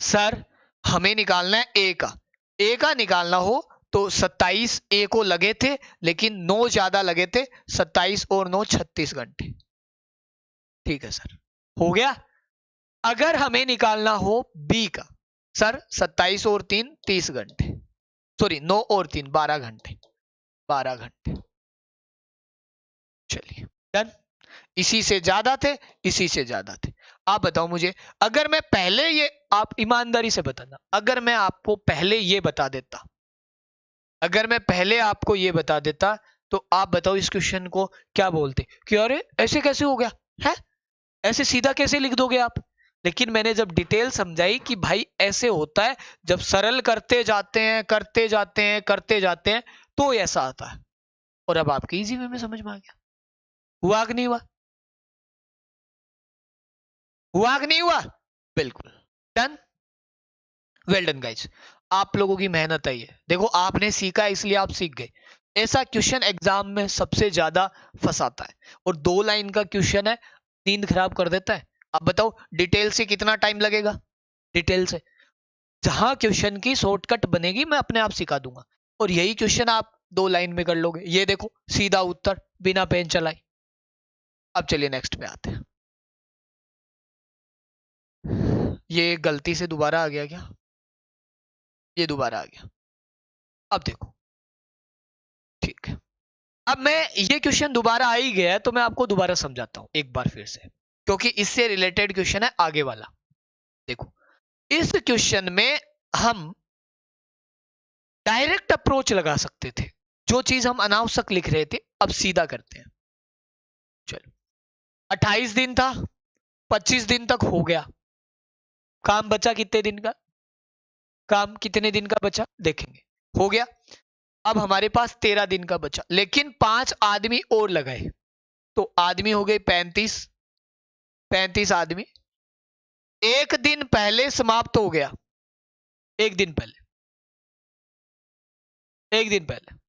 सर हमें निकालना है ए का, ए का निकालना हो तो 27 ए को लगे थे लेकिन 9 ज्यादा लगे थे, 27 और 9 36 घंटे। ठीक है सर, हो गया। अगर हमें निकालना हो बी का, सर 27 और 3 30 घंटे, सॉरी 9 और 3 12 घंटे, 12 घंटे। चलिए डन। इसी से ज्यादा थे, इसी से ज्यादा थे। आप बताओ मुझे, अगर मैं पहले ये, आप ईमानदारी से बताना, अगर मैं आपको पहले ये बता देता, अगर मैं पहले आपको ये बता देता तो आप बताओ इस क्वेश्चन को क्या बोलते कि अरे ऐसे कैसे हो गया है, ऐसे सीधा कैसे लिख दोगे आप। लेकिन मैंने जब डिटेल समझाई कि भाई ऐसे होता है, जब सरल करते जाते हैं करते जाते हैं करते जाते हैं तो ऐसा आता है। और अब आपके इजी वे में समझ में आ गया। हुआ कि नहीं हुआ? हुआ कि नहीं हुआ? बिल्कुल डन। वेल डन गाइज, आप लोगों की मेहनत आई है। देखो आपने सीखा इसलिए आप सीख गए। ऐसा क्वेश्चन एग्जाम में सबसे ज्यादा फंसाता है, और 2 लाइन का क्वेश्चन है, नींद खराब कर देता है। अब बताओ डिटेल से कितना टाइम लगेगा? डिटेल से जहां क्वेश्चन की शॉर्टकट बनेगी मैं अपने आप सिखा दूंगा, और यही क्वेश्चन आप 2 लाइन में कर लोगे। ये देखो सीधा उत्तर बिना पेन चलाए। अब चलिए नेक्स्ट पे आते हैं। ये गलती से दोबारा आ गया क्या? ये दोबारा आ गया। अब देखो ठीक है, अब मैं ये क्वेश्चन दोबारा आ ही गया है तो मैं आपको दोबारा समझाता हूं एक बार फिर से, क्योंकि इससे रिलेटेड क्वेश्चन है आगे वाला। देखो इस क्वेश्चन में हम डायरेक्ट अप्रोच लगा सकते थे, जो चीज हम अनावश्यक लिख रहे थे अब सीधा करते हैं। चलो 28 दिन था, 25 दिन तक हो गया, काम बचा कितने दिन का? काम कितने दिन का बचा देखेंगे। हो गया। अब हमारे पास 13 दिन का बचा, लेकिन 5 आदमी और लगाए, तो आदमी हो गए 35, 35 आदमी। एक दिन पहले समाप्त हो गया, एक दिन पहले, एक दिन पहले।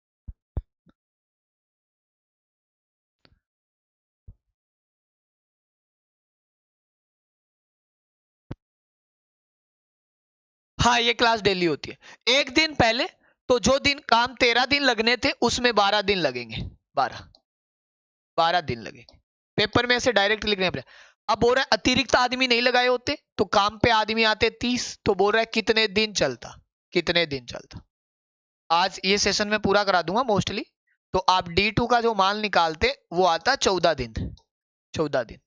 हाँ ये क्लास डेली होती है। एक दिन पहले, तो जो दिन काम 13 दिन लगने थे उसमें 12 दिन लगेंगे, 12 दिन लगेंगे। पेपर में ऐसे डायरेक्ट लिखने पड़े। अब बोल रहा है अतिरिक्त आदमी नहीं लगाए होते तो काम पे आदमी आते 30, तो बोल रहा है कितने दिन चलता, कितने दिन चलता। आज ये सेशन में पूरा करा दूंगा मोस्टली। तो आप D2 का जो मान निकालते वो आता 14 दिन, 14 दिन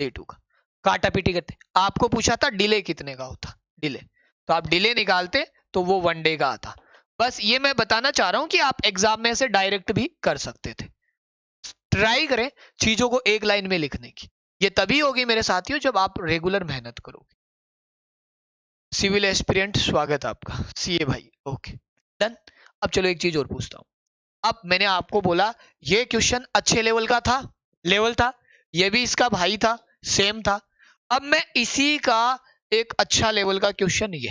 D2 का। काटा पीटी करते, आपको पूछा था डिले कितने का होता, डिले, तो आप डिले निकालते तो वो 1 डे का आता। बस ये मैं बताना चाह रहा हूं कि आप एग्जाम में से डायरेक्ट भी कर सकते थे। ट्राई करें चीजों को एक लाइन में लिखने की, ये तभी होगी मेरे साथियों जब आप रेगुलर मेहनत करोगे। सिविल एस्पिरेंट स्वागत आपका, सीए भाई, ओके डन। अब चलो एक चीज और पूछता हूं। अब मैंने आपको बोला ये क्वेश्चन अच्छे लेवल का था, लेवल था, ये भी इसका भाई था, सेम था। अब मैं इसी का एक अच्छा लेवल का क्वेश्चन, ये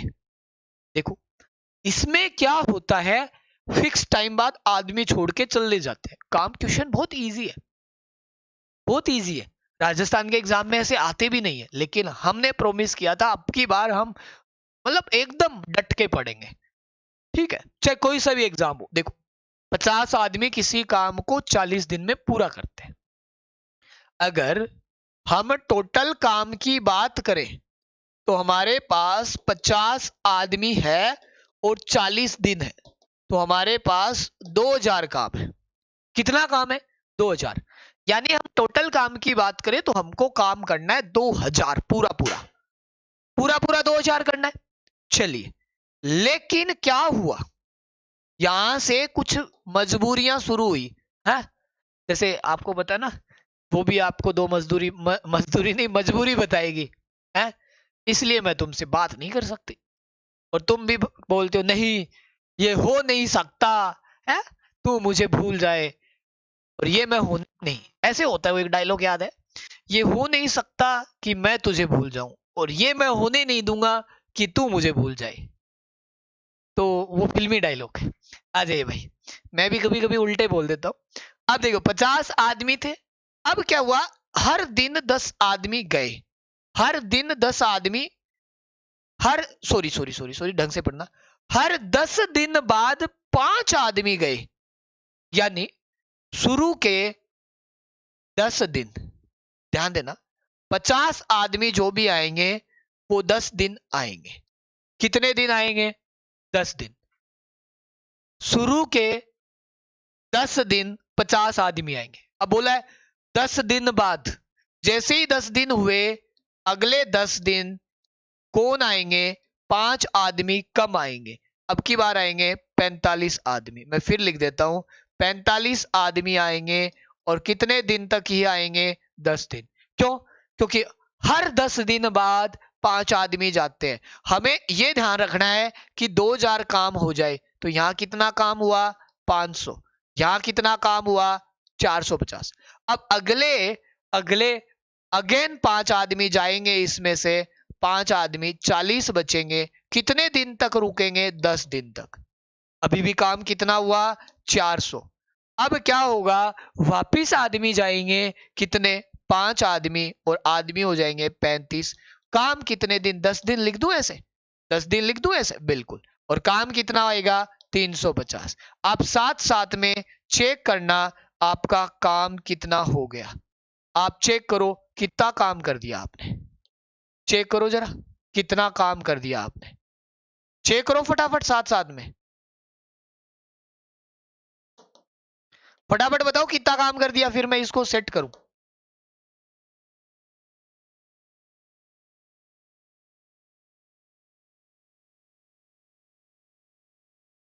देखो इसमें क्या होता है, फिक्स टाइम बाद आदमी छोड़ के चले जाते हैं। काम क्वेश्चन बहुत इजी है, बहुत इजी है। राजस्थान के एग्जाम में ऐसे आते भी नहीं है, लेकिन हमने प्रॉमिस किया था अब की बार हम मतलब एकदम डट के पढ़ेंगे, ठीक है, चाहे कोई सा भी एग्जाम हो। देखो 50 आदमी किसी काम को 40 दिन में पूरा करते हैं। अगर हम टोटल काम की बात करें तो हमारे पास 50 आदमी है और 40 दिन है, तो हमारे पास 2000 काम है। कितना काम है? 2000। यानी हम टोटल काम की बात करें तो हमको काम करना है 2000, पूरा पूरा पूरा पूरा 2000 करना है। चलिए, लेकिन क्या हुआ, यहां से कुछ मजबूरियां शुरू हुई है। जैसे आपको पता ना, वो भी आपको दो मजदूरी नहीं मजबूरी बताएगी है, इसलिए मैं तुमसे बात नहीं कर सकती। और तुम भी बोलते हो नहीं ये हो नहीं सकता है, तू मुझे भूल जाए और ये मैं हो नहीं, ऐसे होता है। वो एक डायलॉग याद है, ये हो नहीं सकता कि मैं तुझे भूल जाऊं और ये मैं होने नहीं दूंगा कि तू मुझे भूल जाए। तो वो फिल्मी डायलॉग है। आ जाइए भाई, मैं भी कभी कभी उल्टे बोल देता हूं। अब देखो 50 आदमी थे, अब क्या हुआ, हर दिन 10 आदमी गए, हर दिन 10 आदमी, हर सॉरी सॉरी सॉरी सॉरी ढंग से पढ़ना, हर 10 दिन बाद 5 आदमी गए। यानी शुरू के 10 दिन, ध्यान देना, 50 आदमी जो भी आएंगे वो 10 दिन आएंगे। कितने दिन आएंगे? 10 दिन। शुरू के 10 दिन 50 आदमी आएंगे। अब बोला है 10 दिन बाद, जैसे ही 10 दिन हुए अगले 10 दिन कौन आएंगे? 5 आदमी कम आएंगे। अब की बार आएंगे 45 आदमी। मैं फिर लिख देता हूं, 45 आदमी आएंगे और कितने दिन तक ही आएंगे? 10 दिन। क्यों? क्योंकि हर 10 दिन बाद 5 आदमी जाते हैं। हमें यह ध्यान रखना है कि 2000 काम हो जाए। तो यहां कितना काम हुआ? 500। यहां कितना काम हुआ? 450। अब अगले अगले अगेन 5 आदमी जाएंगे, इसमें से 5 आदमी 40 बचेंगे। कितने दिन तक रुकेंगे? 10 दिन तक। अभी भी काम कितना हुआ? 400। अब क्या होगा, वापिस आदमी जाएंगे कितने? 5 आदमी, और आदमी हो जाएंगे 35। काम कितने दिन? 10 दिन लिख दूं ऐसे, 10 दिन लिख दूं ऐसे, बिल्कुल। और काम कितना आएगा? 350। आप साथ साथ में चेक करना आपका काम कितना हो गया। आप चेक करो कितना काम कर दिया आपने, चेक करो जरा कितना काम कर दिया आपने, चेक करो फटाफट साथ साथ में, फटाफट बताओ कितना काम कर दिया, फिर मैं इसको सेट करूं।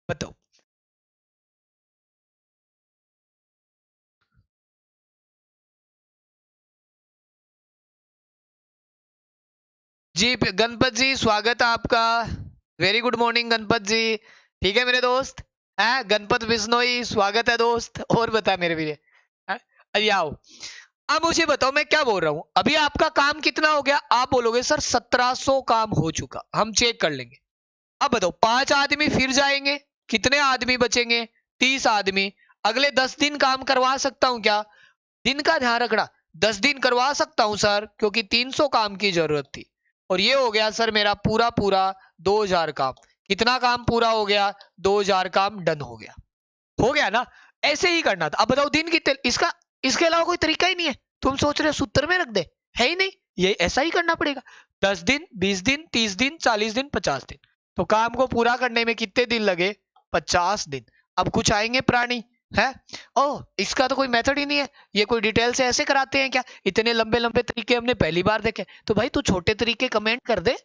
बताओ। जी गणपत जी स्वागत है आपका, वेरी गुड मॉर्निंग गणपत जी। ठीक है मेरे दोस्त, है गणपत बिश्नोई, स्वागत है दोस्त। और बता मेरे वीरे, अरे आओ। अब मुझे बताओ मैं क्या बोल रहा हूं, अभी आपका काम कितना हो गया? आप बोलोगे सर 1700 काम हो चुका, हम चेक कर लेंगे। अब बताओ 5 आदमी फिर जाएंगे, कितने आदमी बचेंगे? 30 आदमी। अगले 10 दिन काम करवा सकता हूं क्या? दिन का ध्यान रखना, 10 दिन करवा सकता हूं सर, क्योंकि 300 काम की जरूरत थी। और ये हो गया सर मेरा पूरा पूरा 2000 काम। कितना काम पूरा हो गया? 2000 काम डन हो गया ना? ऐसे ही करना था। अब बताओ दिन कितने, इसका इसके अलावा कोई तरीका ही नहीं है। तुम सोच रहे हो सूत्र में रख दे, है ही नहीं, ये ऐसा ही करना पड़ेगा। 10 दिन, 20 दिन, 30 दिन, 40 दिन, 50 दिन। तो काम को पूरा करने में कितने दिन लगे? 50 दिन। अब कुछ आएंगे प्राणी है, ओह इसका तो कोई मेथड ही नहीं है, ये कोई डिटेल से ऐसे कराते हैं क्या? इतने लंबे लंबे तरीके हमने पहली बार देखे। तो भाई तू छोटे तरीके कमेंट कर दे,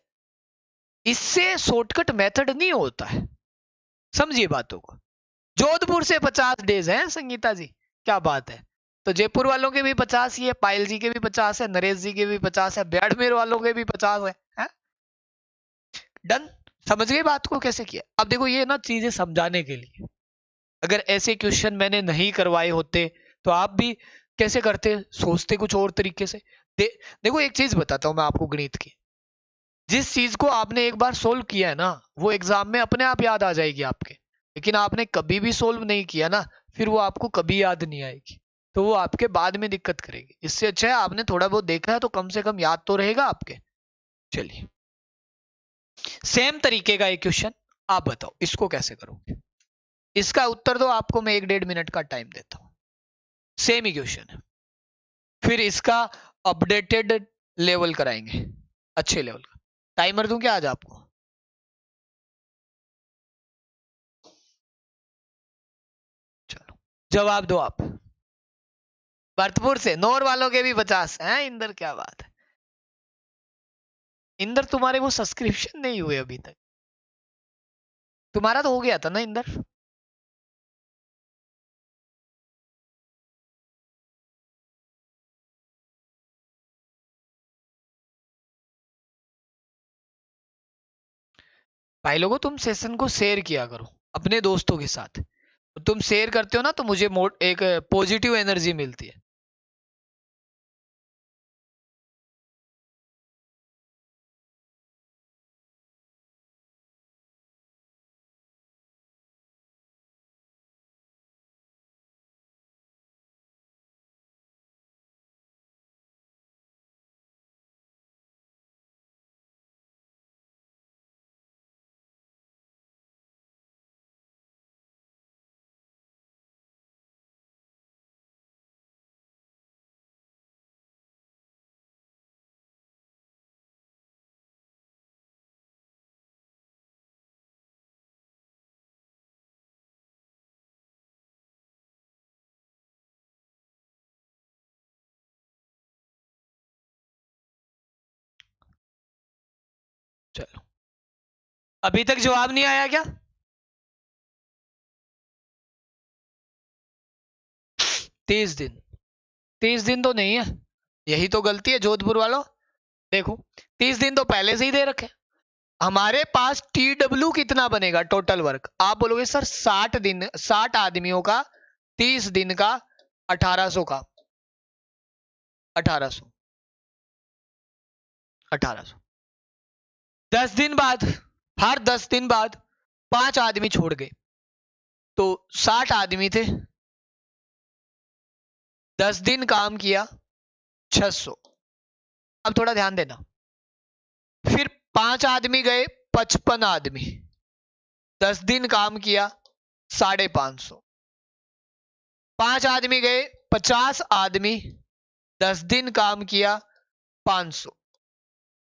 इससे शॉर्टकट मेथड नहीं होता है, समझिए बातों को। जोधपुर से 50 डेज हैं संगीता जी, क्या बात है। तो जयपुर वालों के भी 50 ही है, पायल जी के भी 50 है, नरेश जी के भी 50 है, बाड़मेर वालों के भी 50 है? डन, समझ गए बात को कैसे किया। अब देखो ये ना चीजें समझाने के लिए, अगर ऐसे क्वेश्चन मैंने नहीं करवाए होते तो आप भी कैसे करते, सोचते कुछ और तरीके से। देखो एक चीज बताता हूं मैं आपको गणित की, जिस चीज को आपने एक बार सोल्व किया है ना, वो एग्जाम में अपने आप याद आ जाएगी आपके, लेकिन आपने कभी भी सोल्व नहीं किया ना, फिर वो आपको कभी याद नहीं आएगी, तो वो आपके बाद में दिक्कत करेगी। इससे अच्छा है आपने थोड़ा बहुत देखा है तो कम से कम याद तो रहेगा आपके। चलिए सेम तरीके का एक क्वेश्चन, आप बताओ इसको कैसे करोगे। इसका उत्तर दो, आपको मैं 1-1.5 मिनट का टाइम देता हूं। सेम ही क्वेश्चन है, फिर इसका अपडेटेड लेवल कराएंगे, अच्छे लेवल का। टाइमर दूं क्या आज आपको? चलो जवाब दो आप। भरतपुर से, नौर वालों के भी 50 हैं। इंदर क्या बात है, इंदर तुम्हारे वो सब्सक्रिप्शन नहीं हुए अभी तक, तुम्हारा तो हो गया था ना इंदर? भाई लोगों तुम सेशन को शेयर किया करो अपने दोस्तों के साथ, तुम शेयर करते हो ना तो मुझे एक पॉजिटिव एनर्जी मिलती है। चलो अभी तक जवाब नहीं आया क्या? 30 दिन, 30 दिन तो नहीं है, यही तो गलती है जोधपुर वालों। देखो 30 दिन तो पहले से ही दे रखे, हमारे पास TW कितना बनेगा टोटल वर्क, आप बोलोगे सर 60 दिन, 60 आदमियों का, 30 दिन का 1800 का, 1800, 1800। 10 दिन बाद, हर 10 दिन बाद 5 आदमी छोड़ गए, तो 60 आदमी थे, 10 दिन काम किया, 600। अब थोड़ा ध्यान देना, फिर 5 आदमी गए, 55 आदमी, 10 दिन काम किया, 550। 5 आदमी गए, 50 आदमी, 10 दिन काम किया, 500।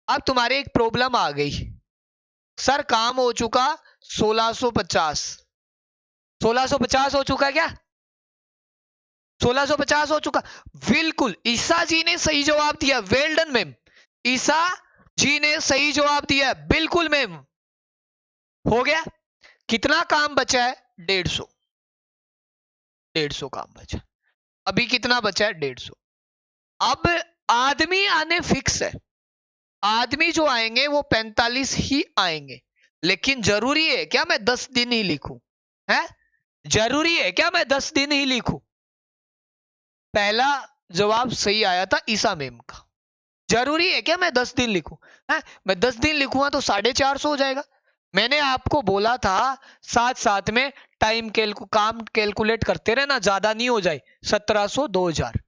अब तुम्हारे एक प्रॉब्लम आ गई, सर काम हो चुका 1650, 1650 हो चुका क्या? 1650 हो चुका, बिल्कुल ईसा जी ने सही जवाब दिया, वेल डन मैम, ईसा जी ने सही जवाब दिया, बिल्कुल मैम हो गया। कितना काम बचा है? 150, 150 काम बचा, अभी कितना बचा है? 150। अब आदमी आने फिक्स है, आदमी जो आएंगे वो 45 ही आएंगे, लेकिन जरूरी है क्या मैं 10 दिन ही लिखूं? है जरूरी है क्या मैं 10 दिन ही लिखूं? पहला जवाब सही आया था ईसा मैम का, जरूरी है क्या मैं 10 दिन लिखूं? है मैं 10 दिन लिखूंगा तो 450 हो जाएगा। मैंने आपको बोला था साथ साथ में काम कैलकुलेट करते रहना, ज्यादा नहीं हो जाए, 1700, 2000।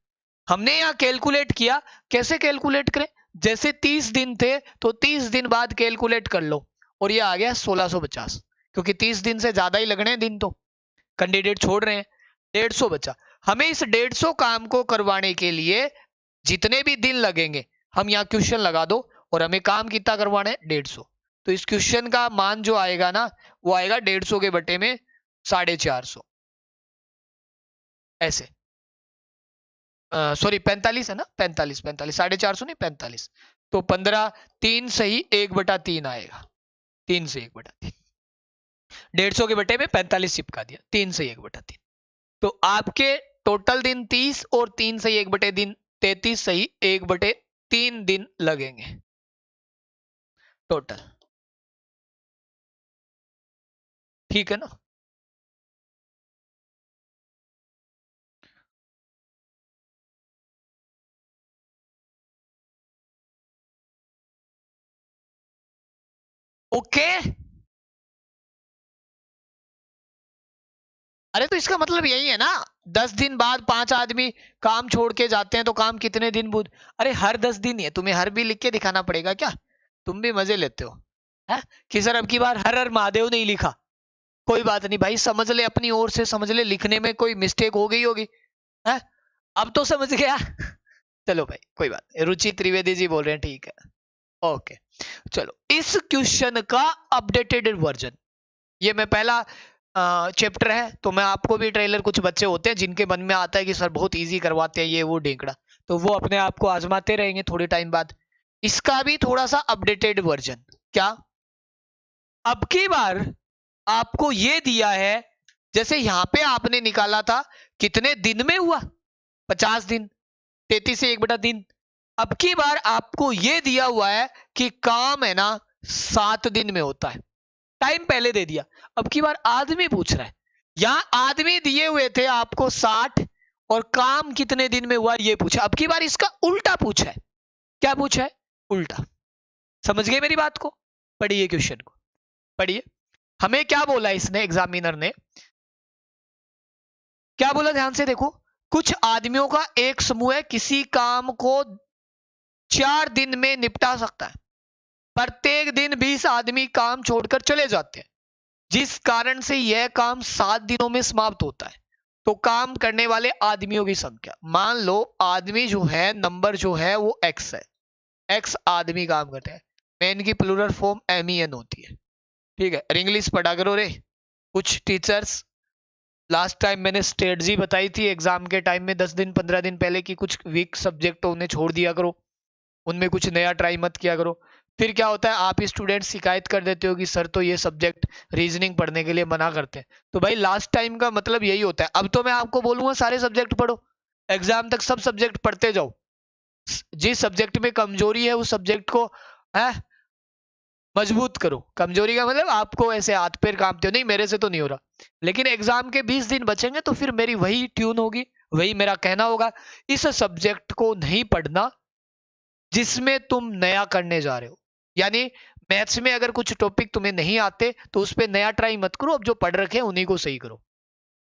हमने यहाँ कैलकुलेट किया, कैसे कैलकुलेट करें? जैसे 30 दिन थे तो 30 दिन बाद कैलकुलेट कर लो, और ये आ गया 1650, क्योंकि 30 दिन से ज्यादा ही लगने हैं दिन, तो कैंडिडेट छोड़ रहे हैं, 150 बचा। हमें इस 150 काम को करवाने के लिए जितने भी दिन लगेंगे हम यहाँ क्वेश्चन लगा दो और हमें काम कितना करवाना है 150। तो इस क्वेश्चन का मान जो आएगा ना वो आएगा 150 के बटे में 450 ऐसे। सॉरी 45 है ना, 45 45 450 नहीं 45। तो 15 3 सही 1/3 आएगा। 3 से 1/3 150 के बटे में 45 चिपका दिया, 3 से 1/3। तो आपके टोटल दिन 30 और 3 से 1/3 33 सही 1/3 दिन लगेंगे टोटल। ठीक है ना। ओके। अरे तो इसका मतलब यही है ना, 10 दिन बाद 5 आदमी काम छोड़ के जाते हैं तो काम कितने दिन बुध। अरे हर 10 दिन ही है, तुम्हें हर भी लिख के दिखाना पड़ेगा क्या? तुम भी मजे लेते हो है कि सर अब की बार हर हर महादेव नहीं लिखा। कोई बात नहीं भाई, समझ ले अपनी ओर से समझ ले, लिखने में कोई मिस्टेक हो गई होगी है। अब तो समझ गया। चलो भाई कोई बात नहीं, रुचि त्रिवेदी जी बोल रहे हैं ठीक है। ओके चलो, इस क्वेश्चन का अपडेटेड वर्जन, ये मैं पहला चैप्टर है तो मैं आपको भी ट्रेलर, कुछ बच्चे होते हैं जिनके मन में आता है कि सर बहुत इजी करवाते हैं ये वो ढेंकड़ा, तो वो अपने आप को आजमाते रहेंगे थोड़े टाइम बाद। इसका भी थोड़ा सा अपडेटेड वर्जन क्या, अब की बार आपको ये दिया है, जैसे यहां पे आपने निकाला था कितने दिन में हुआ 50 दिन 33 से 1/3। अब की बार आपको यह दिया हुआ है कि काम है ना 7 दिन में होता है, टाइम पहले दे दिया। अब की बार आदमी पूछ रहा है, यहां आदमी दिए हुए थे आपको 60 और काम कितने दिन में हुआ ये पूछा। अब की बार इसका उल्टा पूछा है। क्या पूछा है? उल्टा। समझ गए मेरी बात को? पढ़िए क्वेश्चन को, पढ़िए। हमें क्या बोला इसने, एग्जामिनर ने क्या बोला, ध्यान से देखो। कुछ आदमियों का एक समूह है, किसी काम को 4 दिन में निपटा सकता है। प्रत्येक दिन 20 आदमी काम छोड़कर चले जाते हैं, जिस कारण से यह काम 7 दिनों में समाप्त होता है। तो काम करने वाले आदमियों की संख्या, मान लो आदमी जो है, नंबर जो है वो x है, x आदमी काम करते हैं। मैन की प्लूरल फॉर्म MEN होती है। ठीक है, इंग्लिश पढ़ा करो रे। कुछ टीचर्स, लास्ट टाइम मैंने स्ट्रेटजी बताई थी एग्जाम के टाइम में 10 दिन 15 दिन पहले की, कुछ वीक सब्जेक्ट उन्हें छोड़ दिया करो, उनमें कुछ नया ट्राई मत किया करो। फिर क्या होता है, आप ही स्टूडेंट शिकायत कर देते हो कि सर तो ये सब्जेक्ट रीजनिंग पढ़ने के लिए मना करते हैं। तो भाई लास्ट टाइम का मतलब यही होता है। अब तो मैं आपको बोलूंगा सारे सब्जेक्ट पढ़ो, एग्जाम तक सब सब्जेक्ट पढ़ते जाओ। जिस सब्जेक्ट में कमजोरी है उस सब्जेक्ट को है मजबूत करो। कमजोरी का मतलब आपको ऐसे हाथ पैर कांपते हो, नहीं मेरे से तो नहीं हो रहा, लेकिन एग्जाम के 20 दिन बचेंगे तो फिर मेरी वही ट्यून होगी, वही मेरा कहना होगा, इस सब्जेक्ट को नहीं पढ़ना जिसमें तुम नया करने जा रहे हो। यानी मैथ्स में अगर कुछ टॉपिक तुम्हें नहीं आते तो उस पर नया ट्राई मत करो, अब जो पढ़ रखे हैं उन्हीं को सही करो।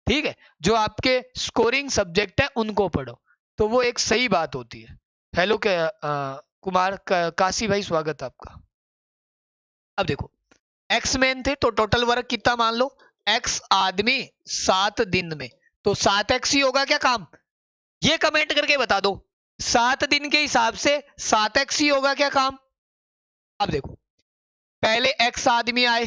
ठीक है, जो आपके स्कोरिंग सब्जेक्ट है उनको पढ़ो, तो वो एक सही बात होती है। हेलो कुमार काशी भाई, स्वागत है आपका। अब देखो, एक्स मैन थे तो टोटल वर्क कितना मान लो, एक्स आदमी 7 दिन में, तो 7x ही होगा क्या काम? ये कमेंट करके बता दो, 7 दिन के हिसाब से 7x ही होगा क्या काम? अब देखो, पहले x आदमी आए,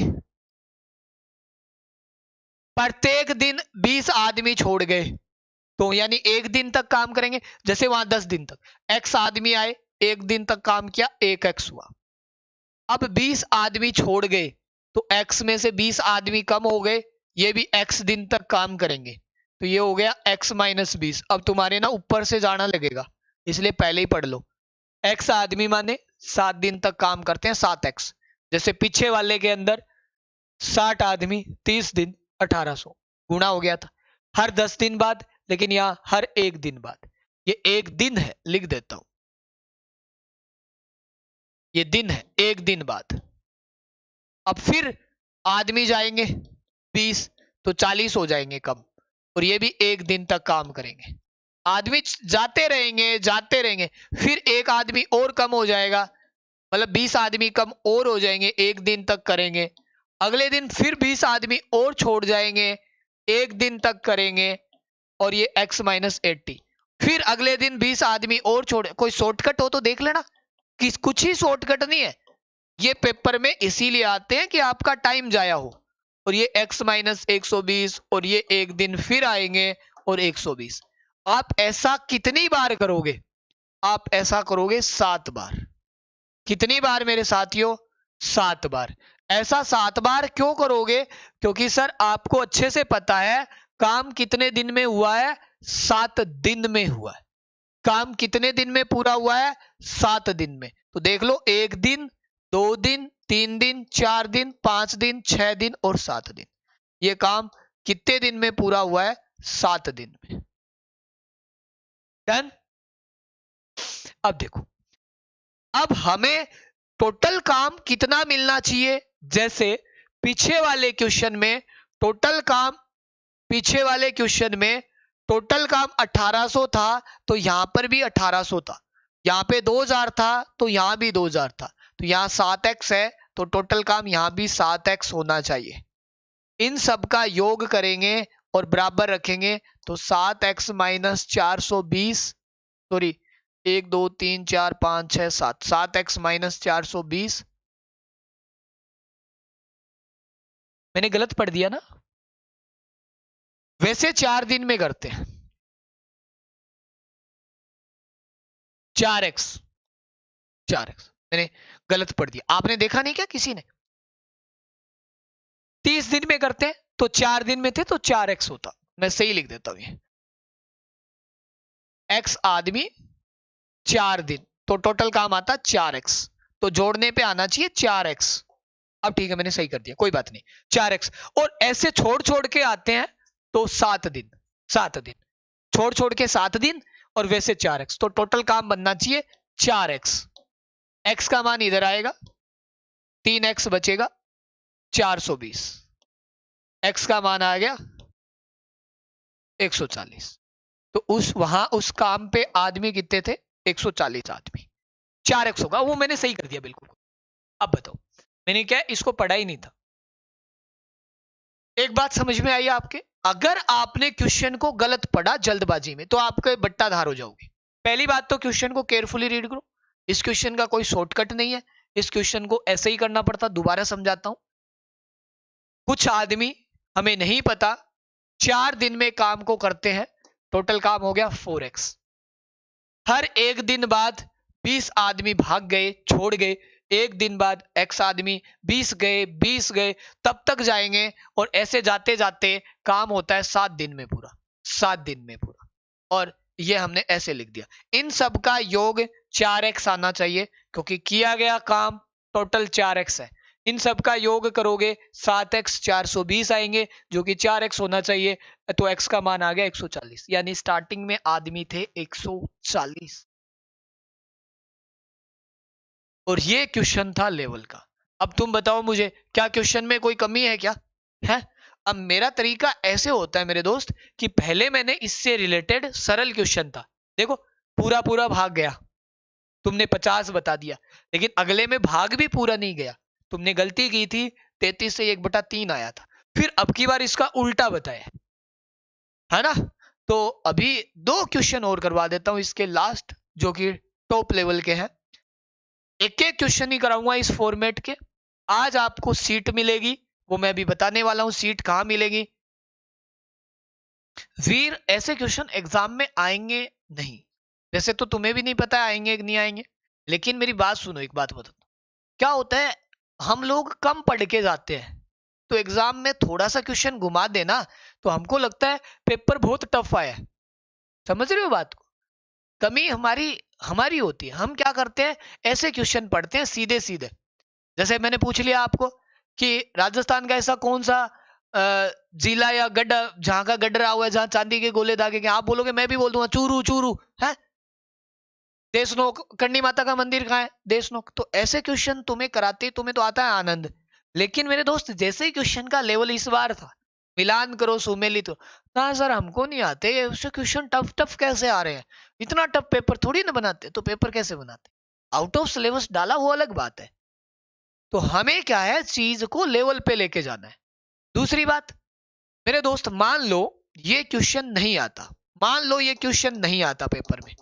प्रत्येक दिन 20 आदमी छोड़ गए, तो यानी एक दिन तक काम करेंगे। जैसे वहां 10 दिन तक x आदमी आए, एक दिन तक काम किया, 1x हुआ। अब 20 आदमी छोड़ गए तो x में से 20 आदमी कम हो गए, ये भी x दिन तक काम करेंगे, तो ये हो गया x माइनस 20। अब तुम्हारे ना ऊपर से जाना लगेगा, इसलिए पहले ही पढ़ लो। x आदमी माने 7 दिन तक काम करते हैं, 7x। जैसे पीछे वाले के अंदर 60 आदमी 30 दिन 1800 गुणा हो गया था, हर 10 दिन बाद, लेकिन यहां हर एक दिन बाद। ये एक दिन है, लिख देता हूं, ये दिन है, एक दिन बाद। अब फिर आदमी जाएंगे 20, तो 40 हो जाएंगे कम, और ये भी एक दिन तक काम करेंगे। आदमी जाते रहेंगे, फिर एक आदमी और कम हो जाएगा, मतलब 20 आदमी कम और हो जाएंगे, एक दिन तक करेंगे। अगले दिन फिर 20 आदमी और छोड़ जाएंगे, एक दिन तक करेंगे, और ये x माइनस 80। फिर अगले दिन 20 आदमी और छोड़, कोई शॉर्टकट हो तो देख लेना, किस कुछ ही शॉर्टकट नहीं है, ये पेपर में इसीलिए आते हैं कि आपका टाइम जाया हो। और ये x माइनस 120 और ये एक दिन फिर आएंगे और 120। आप ऐसा कितनी बार करोगे? आप ऐसा करोगे 7 बार। कितनी बार मेरे साथियों? 7 बार। ऐसा 7 बार क्यों करोगे? क्योंकि सर आपको अच्छे से पता है काम कितने दिन में हुआ है? 7 दिन में हुआ है। काम कितने दिन में पूरा हुआ है? 7 दिन में। तो देख लो, 1 दिन, 2 दिन, 3 दिन, 4 दिन, 5 दिन, 6 दिन और 7 दिन। ये काम कितने दिन में पूरा हुआ है? 7 दिन में। डन। अब देखो, अब हमें टोटल काम कितना मिलना चाहिए? जैसे पीछे वाले क्वेश्चन में टोटल काम, पीछे वाले क्वेश्चन में टोटल काम 1800 था, तो यहां पर भी 1800 था। यहां पे 2000 था तो यहां भी 2000 था। तो यहां 7x है, तो टोटल काम यहां भी 7x होना चाहिए। इन सब का योग करेंगे और बराबर रखेंगे तो 7x minus 420, sorry 1 2 3 4 5 6 7, 7x minus 420। मैंने गलत पढ़ दिया ना? वैसे 4 दिन में करते हैं। 4x, 4x मैंने गलत पढ़ दिया। आपने देखा नहीं क्या किसी ने? 30 दिन में करते हैं तो 4 दिन में थे तो 4x होता। मैं सही लिख देता हूं ये। x आदमी 4 दिन, तो टोटल काम आता 4x, तो जोड़ने पे आना चाहिए 4x। अब ठीक है, मैंने सही कर दिया, कोई बात नहीं, 4x। और ऐसे छोड़ छोड़ के आते हैं तो 7 दिन, 7 दिन छोड़ छोड़ के 7 दिन और वैसे 4x, तो टोटल काम बनना चाहिए 4x। x का मान इधर आएगा, 3x बचेगा 420। x का मान आ गया 140। तो उस काम पे आदमी कितने थे? 140 आदमी। 4x होगा, वो मैंने सही कर दिया बिल्कुल। अब बताओ, मैंने क्या इसको पढ़ा ही नहीं था। एक बात समझ में आई आपके? अगर आपने क्वेश्चन को गलत पढ़ा जल्दबाजी में तो आपके बट्टाधार हो जाओगे। पहली बात तो क्वेश्चन को केयरफुली रीड करो। इस क्वेश्चन का कोई शॉर्टकट नहीं है, इस क्वेश्चन को ऐसे ही करना पड़ता। दोबारा समझाता हूं। कुछ आदमी, हमें नहीं पता, 4 दिन में काम को करते हैं, टोटल काम हो गया 4x। हर एक दिन बाद 20 आदमी भाग गए, छोड़ गए। एक दिन बाद x आदमी 20 गए, 20 गए, तब तक जाएंगे और ऐसे जाते जाते काम होता है 7 दिन में पूरा, 7 दिन में पूरा। और ये हमने ऐसे लिख दिया। इन सब का योग 4x आना चाहिए क्योंकि किया गया काम टोटल 4x है। इन सब का योग करोगे 7x 420 आएंगे, जो कि 4x होना चाहिए। तो x का मान आ गया 140, यानी स्टार्टिंग में आदमी थे 140। और ये क्वेश्चन था लेवल का। अब तुम बताओ मुझे, क्या क्वेश्चन में कोई कमी है क्या? है? अब मेरा तरीका ऐसे होता है मेरे दोस्त कि पहले मैंने इससे रिलेटेड सरल क्वेश्चन था, देखो पूरा पूरा भाग गया, तुमने 50 बता दिया, लेकिन अगले में भाग भी पूरा नहीं गया, तुमने गलती की थी, 33 से 1/3 आया था। फिर अब की बार इसका उल्टा बताया, है ना? तो अभी 2 क्वेश्चन और करवा देता हूं इसके लास्ट, जो कि टॉप लेवल के हैं। एक एक क्वेश्चन ही कराऊंगा इस फॉर्मेट के। आज आपको सीट मिलेगी, वो मैं भी बताने वाला हूं, सीट कहां मिलेगी। वीर, ऐसे क्वेश्चन एग्जाम में आएंगे नहीं, वैसे तो तुम्हें भी नहीं पता आएंगे कि नहीं आएंगे, लेकिन मेरी बात सुनो, एक बात बताता हूं। क्या होता है, हम लोग कम पढ़ के जाते हैं, तो एग्जाम में थोड़ा सा क्वेश्चन घुमा देना तो हमको लगता है पेपर बहुत टफ आया है। समझ रहे हो बात को? कमी हमारी हमारी होती है। हम क्या करते हैं, ऐसे क्वेश्चन पढ़ते हैं सीधे सीधे। जैसे मैंने पूछ लिया आपको कि राजस्थान का ऐसा कौन सा जिला या गढ़ जहां का गढ़ रहा हुआ है जहां चांदी के गोले दागे के, आप बोलोगे, मैं भी बोल दूंगा चूरू चूरू है। देशनोक, करणी माता का मंदिर कहाँ है? देशनोक। तो ऐसे क्वेश्चन तुम्हें कराते, तुम्हें तो आता है आनंद, लेकिन मेरे दोस्त जैसे ही क्वेश्चन का लेवल इस बार था, मिलान करो सुमेलित तो ना सर हमको नहीं आते, उससे क्वेश्चन टफ टफ कैसे आ रहे हैं, इतना टफ पेपर थोड़ी ना बनाते। तो पेपर कैसे बनाते? आउट ऑफ सिलेबस डाला, वो अलग बात है। तो हमें क्या है, चीज को लेवल पे लेके जाना है। दूसरी बात मेरे दोस्त, मान लो ये क्वेश्चन नहीं आता, मान लो ये क्वेश्चन नहीं आता पेपर में,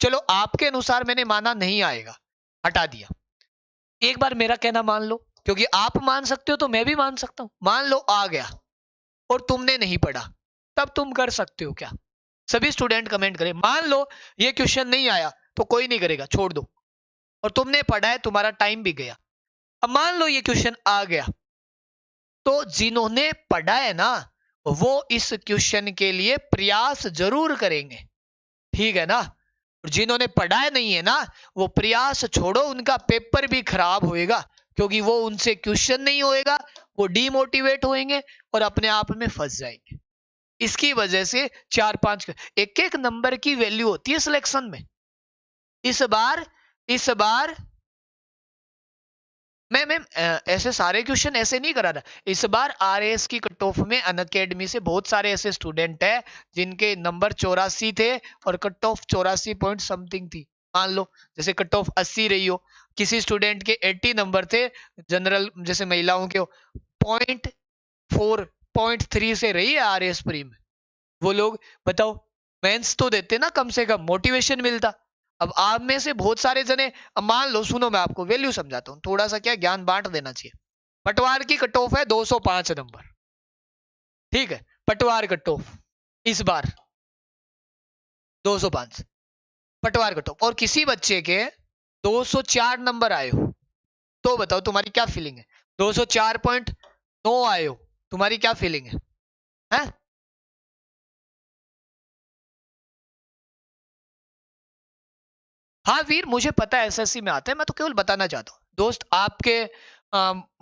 चलो आपके अनुसार मैंने माना नहीं आएगा, हटा दिया। एक बार मेरा कहना मान लो, क्योंकि आप मान सकते हो तो मैं भी मान सकता हूं। मान लो आ गया और तुमने नहीं पढ़ा, तब तुम कर सकते हो क्या? सभी स्टूडेंट कमेंट करें। मान लो ये क्वेश्चन नहीं आया तो कोई नहीं करेगा, छोड़ दो। और तुमने पढ़ा है, तुम्हारा टाइम भी गया। अब मान लो ये क्वेश्चन आ गया, तो जिन्होंने पढ़ा है ना, वो इस क्वेश्चन के लिए प्रयास जरूर करेंगे, ठीक है ना? और जिन्होंने पढ़ा नहीं है ना, वो प्रयास छोड़ो, उनका पेपर भी खराब होएगा, क्योंकि वो उनसे क्वेश्चन नहीं होएगा, वो डीमोटिवेट होएंगे और अपने आप में फंस जाएंगे। इसकी वजह से 4-5 एक एक नंबर की वैल्यू होती है सिलेक्शन में। इस बार मैं ऐसे सारे क्वेश्चन ऐसे नहीं करा रहा। इस बार आरएएस की कट ऑफ में अनअकैडमी से बहुत सारे ऐसे स्टूडेंट है जिनके नंबर 84 थे और कट ऑफ 84 पॉइंट समथिंग थी। मान लो जैसे कट ऑफ 80 रही हो, किसी स्टूडेंट के 80 नंबर थे, जनरल जैसे महिलाओं के 0.4 0.3 से रही है आरएएस प्री में। वो लोग बताओ, मेंस तो देते ना, कम से कम मोटिवेशन मिलता। अब आप में से बहुत सारे जने, अब मान लो, सुनो मैं आपको वैल्यू समझाता हूँ, थोड़ा सा क्या ज्ञान बांट देना चाहिए। पटवार की कट ऑफ है 205 नंबर, ठीक है? पटवार कट ऑफ इस बार 205 पटवार कट ऑफ, और किसी बच्चे के 204 नंबर आए हो, तो बताओ तुम्हारी क्या फीलिंग है? 204.9 आए हो, तुम्हारी क्या फीलिंग है? हाँ वीर, मुझे पता है एसएससी में आता है, मैं तो केवल बताना चाहता हूँ दोस्त आपके।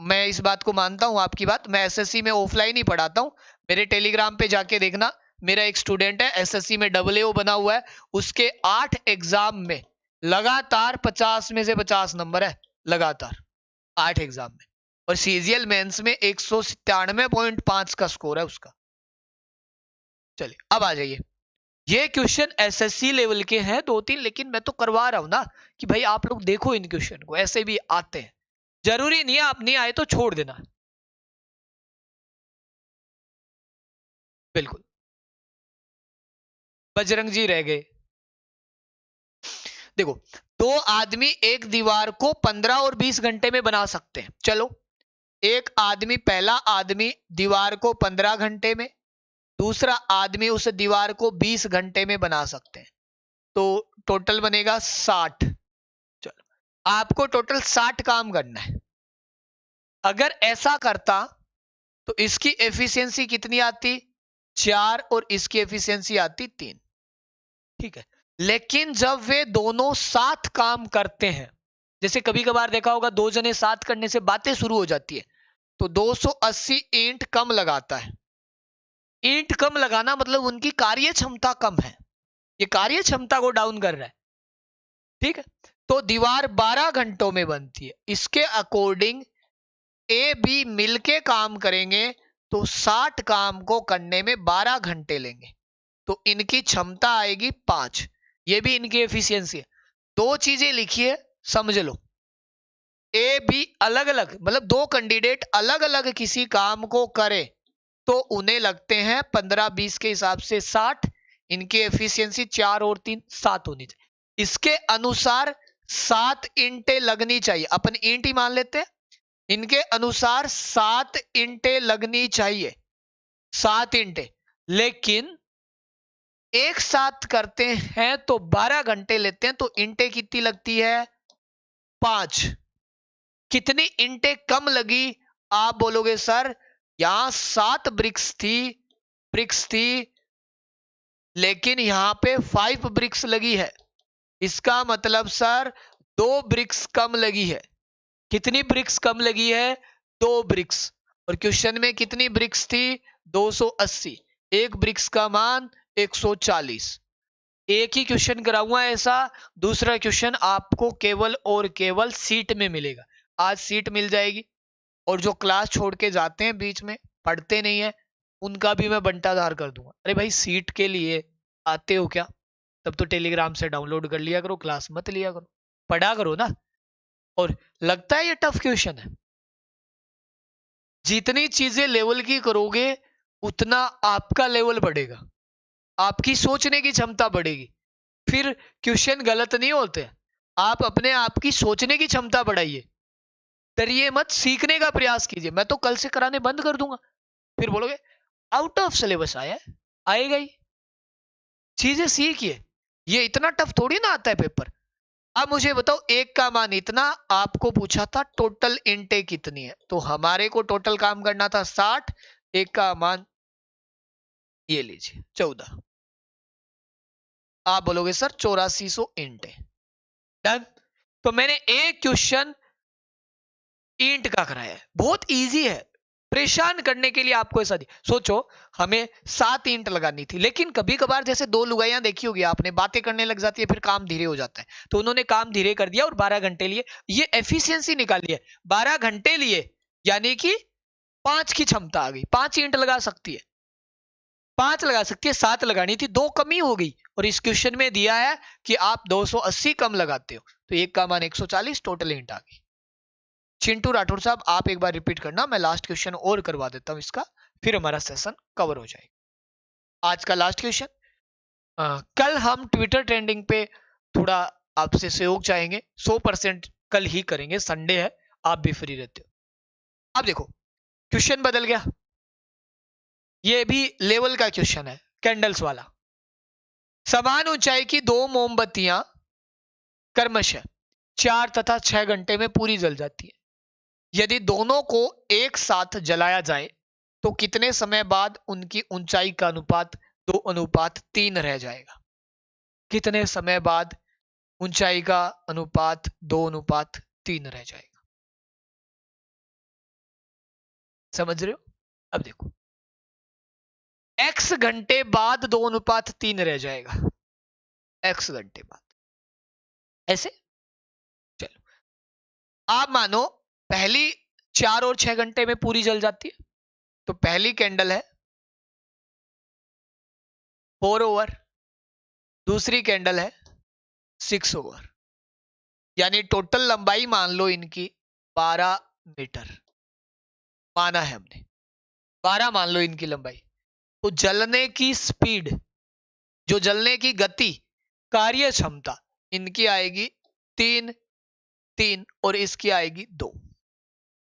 मैं इस बात को मानता हूँ, आपकी बात। मैं एसएससी में ऑफलाइन ही पढ़ाता हूँ। मेरे टेलीग्राम पे जाके देखना, मेरा एक स्टूडेंट है एसएससी में AA बना हुआ है, उसके 8 एग्जाम में लगातार 50 में से 50 नंबर है, लगातार 8 एग्जाम में। और सीजीएल मेंस में 197.5 का स्कोर है उसका। चलिए अब आ जाइए। ये क्वेश्चन एसएससी लेवल के हैं 2-3, लेकिन मैं तो करवा रहा हूं ना कि भाई आप लोग देखो इन क्वेश्चन को, ऐसे भी आते हैं। जरूरी नहीं है आप नहीं आए तो छोड़ देना। बिल्कुल। बजरंग जी रह गए। देखो, दो आदमी एक दीवार को 15 और 20 घंटे में बना सकते हैं। चलो, एक आदमी, पहला आदमी दीवार को 15 घंटे में, दूसरा आदमी उस दीवार को 20 घंटे में बना सकते हैं, तो टोटल बनेगा 60। चलो, आपको टोटल 60 काम करना है। अगर ऐसा करता तो इसकी एफिशिएंसी कितनी आती? 4, और इसकी एफिशिएंसी आती 3, ठीक है? लेकिन जब वे दोनों साथ काम करते हैं, जैसे कभी कभार देखा होगा दो जने साथ करने से बातें शुरू हो जाती है, तो 280 ईंट कम लगाता है। ईंट कम लगाना मतलब उनकी कार्य क्षमता कम है, ये कार्य क्षमता को डाउन कर रहा है, ठीक है? तो दीवार 12 घंटों में बनती है। इसके अकॉर्डिंग ए बी मिलके काम करेंगे तो 60 काम को करने में 12 घंटे लेंगे, तो इनकी क्षमता आएगी 5। ये भी इनकी एफिशिएंसी है। दो चीजें लिखिए, समझ लो। ए बी अलग अलग, मतलब दो कैंडिडेट अलग अलग किसी काम को करें तो उन्हें लगते हैं 15-20 के हिसाब से 60। इनकी एफिशिएंसी 4 और 3 7 होनी चाहिए। इसके अनुसार 7 ईंटें लगनी चाहिए, अपन ईंट ही मान लेते हैं। इनके अनुसार 7 ईंटें लगनी चाहिए, 7 ईंटें। लेकिन एक साथ करते हैं तो 12 घंटे लेते हैं, तो ईंटें कितनी लगती है? 5। कितनी ईंटें कम लगी? आप बोलोगे सर यहां 7 ब्रिक्स थी, लेकिन यहां पे 5 ब्रिक्स लगी है। इसका मतलब सर 2 ब्रिक्स कम लगी है। कितनी ब्रिक्स कम लगी है? 2 ब्रिक्स। और क्वेश्चन में कितनी ब्रिक्स थी? 280। एक ब्रिक्स का मान 140। एक ही क्वेश्चन कराऊंगा ऐसा, दूसरा क्वेश्चन आपको केवल और केवल सीट में मिलेगा। आज सीट मिल जाएगी, और जो क्लास छोड़ के जाते हैं बीच में, पढ़ते नहीं है, उनका भी मैं बंटाधार कर दूंगा। अरे भाई, सीट के लिए आते हो क्या? तब तो टेलीग्राम से डाउनलोड कर लिया करो, क्लास मत लिया करो, पढ़ा करो ना। और लगता है ये टफ क्वेश्चन है। जितनी चीजें लेवल की करोगे उतना आपका लेवल बढ़ेगा, आपकी सोचने की क्षमता बढ़ेगी। फिर क्वेश्चन गलत नहीं होते, आप अपने आप की सोचने की क्षमता बढ़ाइए, डरिए मत, सीखने का प्रयास कीजिए। मैं तो कल से कराने बंद कर दूंगा, फिर बोलोगे आउट ऑफ सिलेबस आया है, आएगा ही। चीजें सीखिए, ये इतना टफ थोड़ी ना आता है पेपर। अब मुझे बताओ, एक का मान इतना, आपको पूछा था टोटल इनटेक कितनी है, तो हमारे को टोटल काम करना था 60, एक का मान ये लीजिए 14। आप बोलोगे सर 8400 इंट है, डन। तो मैंने एक क्वेश्चन इंट का कराया है, बहुत इजी है। परेशान करने के लिए आपको ऐसा सोचो, हमें 7 ईंट लगानी थी, लेकिन कभी कभार जैसे दो लुगाइयां देखी होगी आपने, बातें करने लग जाती है, फिर काम धीरे हो जाता है। तो उन्होंने काम धीरे कर दिया और 12 घंटे लिए, ये एफिशिएंसी निकाली है। 12 घंटे लिए यानी कि 5 की क्षमता आ गई, 5 ईंट लगा सकती है, 5 लगा सकती है, 7 लगानी थी, 2 कमी हो गई। और इस क्वेश्चन में दिया है कि आप 280 कम लगाते हो, तो एक का मान 140, टोटल ईंट आ गई। चिंटू राठौर साहब, आप एक बार रिपीट करना, मैं लास्ट क्वेश्चन और करवा देता हूं इसका, फिर हमारा सेशन कवर हो जाएगा। आज का लास्ट क्वेश्चन, कल हम ट्विटर ट्रेंडिंग पे थोड़ा आपसे सहयोग चाहेंगे, 100% कल ही करेंगे, संडे है, आप भी फ्री रहते हो। अब देखो क्वेश्चन बदल गया, ये भी लेवल का क्वेश्चन है, कैंडल्स वाला। समान ऊंचाई की दो मोमबत्तियां क्रमशः 4 तथा 6 घंटे में पूरी जल जाती है। यदि दोनों को एक साथ जलाया जाए तो कितने समय बाद उनकी ऊंचाई का अनुपात 2:3 रह जाएगा? कितने समय बाद ऊंचाई का अनुपात 2:3 रह जाएगा? समझ रहे हो? अब देखो, x घंटे बाद 2:3 रह जाएगा, x घंटे बाद, ऐसे। चलो, आप मानो पहली 4 और 6 घंटे में पूरी जल जाती है, तो पहली कैंडल है 4 ओवर, दूसरी कैंडल है 6 ओवर, यानी टोटल लंबाई मान लो इनकी 12 मीटर, माना है हमने 12 मान लो इनकी लंबाई। तो जलने की स्पीड, जो जलने की गति, कार्य क्षमता, इनकी आएगी 3 और इसकी आएगी 2,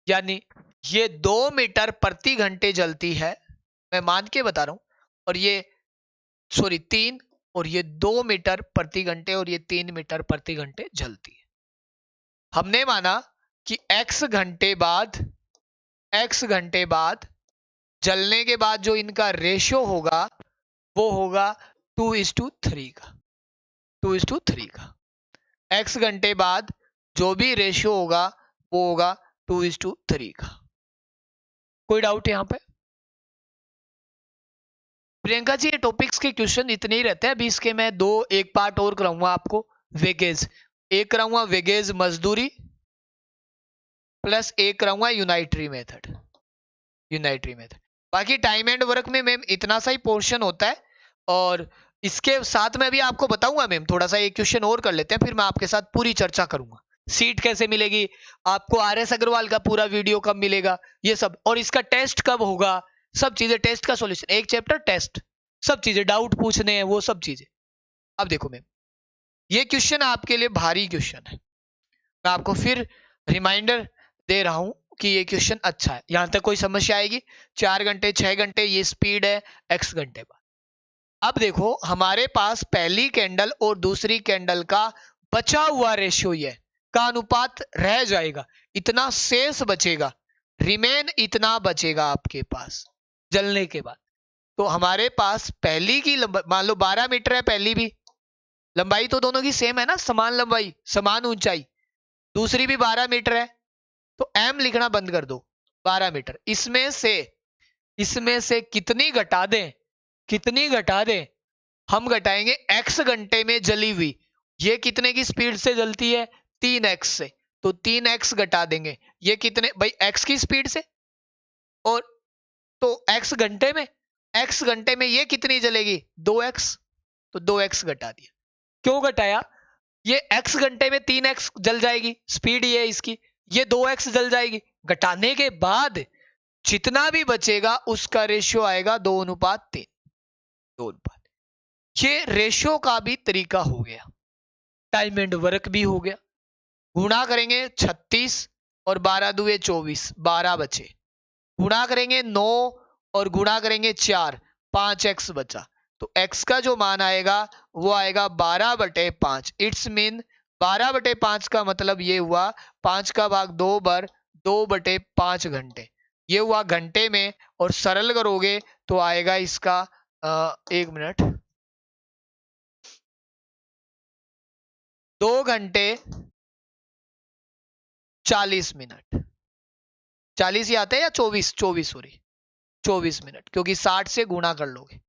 यानी ये 2 मीटर प्रति घंटे जलती है, मैं मान के बता रहा हूं। और ये 3, और ये 2 मीटर प्रति घंटे, और ये 3 मीटर प्रति घंटे जलती है। हमने माना कि x घंटे बाद जलने के बाद जो इनका रेशियो होगा वो होगा 2:3 का, 2:3 का। x घंटे बाद जो भी रेशियो होगा वो होगा 2:3 का। कोई डाउट यहां पे? प्रियंका जी, ये टॉपिक्स के क्वेश्चन इतने ही रहते हैं, अभी इसके मैं एक पार्ट और कराऊंगा आपको, वेगेज एक कराऊंगा, वेगेज मजदूरी, प्लस एक कराऊंगा यूनाइटरी मेथड, यूनाइटरी मेथड। बाकी टाइम एंड वर्क में मैम इतना सा ही पोर्शन होता है, और इसके साथ में भी आपको बताऊंगा मैम, थोड़ा सा एक क्वेश्चन और कर लेते हैं, फिर मैं आपके साथ पूरी चर्चा करूंगा। सीट कैसे मिलेगी आपको, RS अग्रवाल का पूरा वीडियो कब मिलेगा, ये सब, और इसका टेस्ट कब होगा, सब चीजें, टेस्ट का सॉल्यूशन, एक चैप्टर टेस्ट, सब चीजें, डाउट पूछने हैं वो सब चीजें। अब देखो मैम, ये क्वेश्चन आपके लिए भारी क्वेश्चन है, मैं आपको फिर रिमाइंडर दे रहा हूं कि ये क्वेश्चन अच्छा है। यहां तक कोई समस्या आएगी? 4 घंटे 6 घंटे ये स्पीड है, x घंटे बाद। अब देखो, हमारे पास पहली कैंडल और दूसरी कैंडल का बचा हुआ रेशियो ये का अनुपात रह जाएगा, इतना शेष बचेगा, रिमेन इतना बचेगा आपके पास जलने के बाद। तो हमारे पास पहली की मान लो 12 मीटर है, पहली भी लंबाई तो दोनों की सेम है ना, समान लंबाई समान ऊंचाई, दूसरी भी 12 मीटर है, तो m लिखना बंद कर दो, 12 मीटर। इसमें से कितनी घटा दें, कितनी घटा दें? हम घटाएंगे x घंटे में जली हुई, ये कितने की स्पीड से जलती है? 3x से, तो 3x घटा देंगे, ये कितने भाई x की स्पीड से, और तो x घंटे में ये कितनी जलेगी? 2x, तो 2x घटा दिया। क्यों घटाया? ये x घंटे में 3x जल जाएगी, स्पीड ये है इसकी, ये 2x जल जाएगी, घटाने के बाद जितना भी बचेगा उसका रेशियो आएगा 2:3, 2:3। ये रेशियो का भी तरीका हो गया। टाइम एंड वर्क भी हो गया। गुणा करेंगे 36 और 12 दुए 24, 12 बचे। गुणा करेंगे 9 और गुणा करेंगे 4, 5x बचा। तो x का जो मान आएगा वो आएगा 12/5। इट्स मीन 12/5 का मतलब ये हुआ 5 का भाग 2 बार 2/5 घंटे। ये हुआ घंटे में, और सरल करोगे तो आएगा इसका 1 मिनट, 2 घंटे 40 मिनट। 40 ही आता है या 24? 24 सॉरी, 24 मिनट, क्योंकि 60 से गुणा कर लोगे।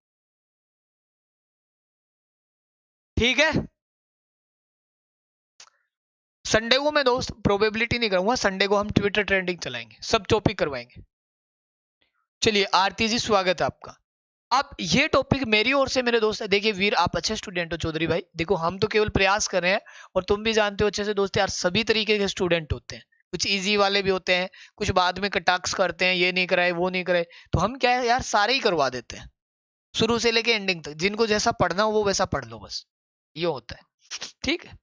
ठीक है। संडे को मैं दोस्त प्रोबेबिलिटी नहीं करूंगा, संडे को हम ट्विटर ट्रेंडिंग चलाएंगे, सब टॉपिक करवाएंगे। चलिए आरती जी स्वागत है आपका। अब ये टॉपिक मेरी ओर से मेरे दोस्त है। देखिए वीर, आप अच्छे स्टूडेंट हो चौधरी भाई। देखो हम तो केवल प्रयास कर रहे हैं, और तुम भी जानते हो अच्छे से दोस्त यार, सभी तरीके के स्टूडेंट होते हैं। कुछ इजी वाले भी होते हैं, कुछ बाद में कटाक्ष करते हैं, ये नहीं कराए वो नहीं कराए। तो हम क्या है यार, सारे ही करवा देते हैं, शुरू से लेके एंडिंग तक। जिनको जैसा पढ़ना हो वो वैसा पढ़ लो, बस ये होता है। ठीक है,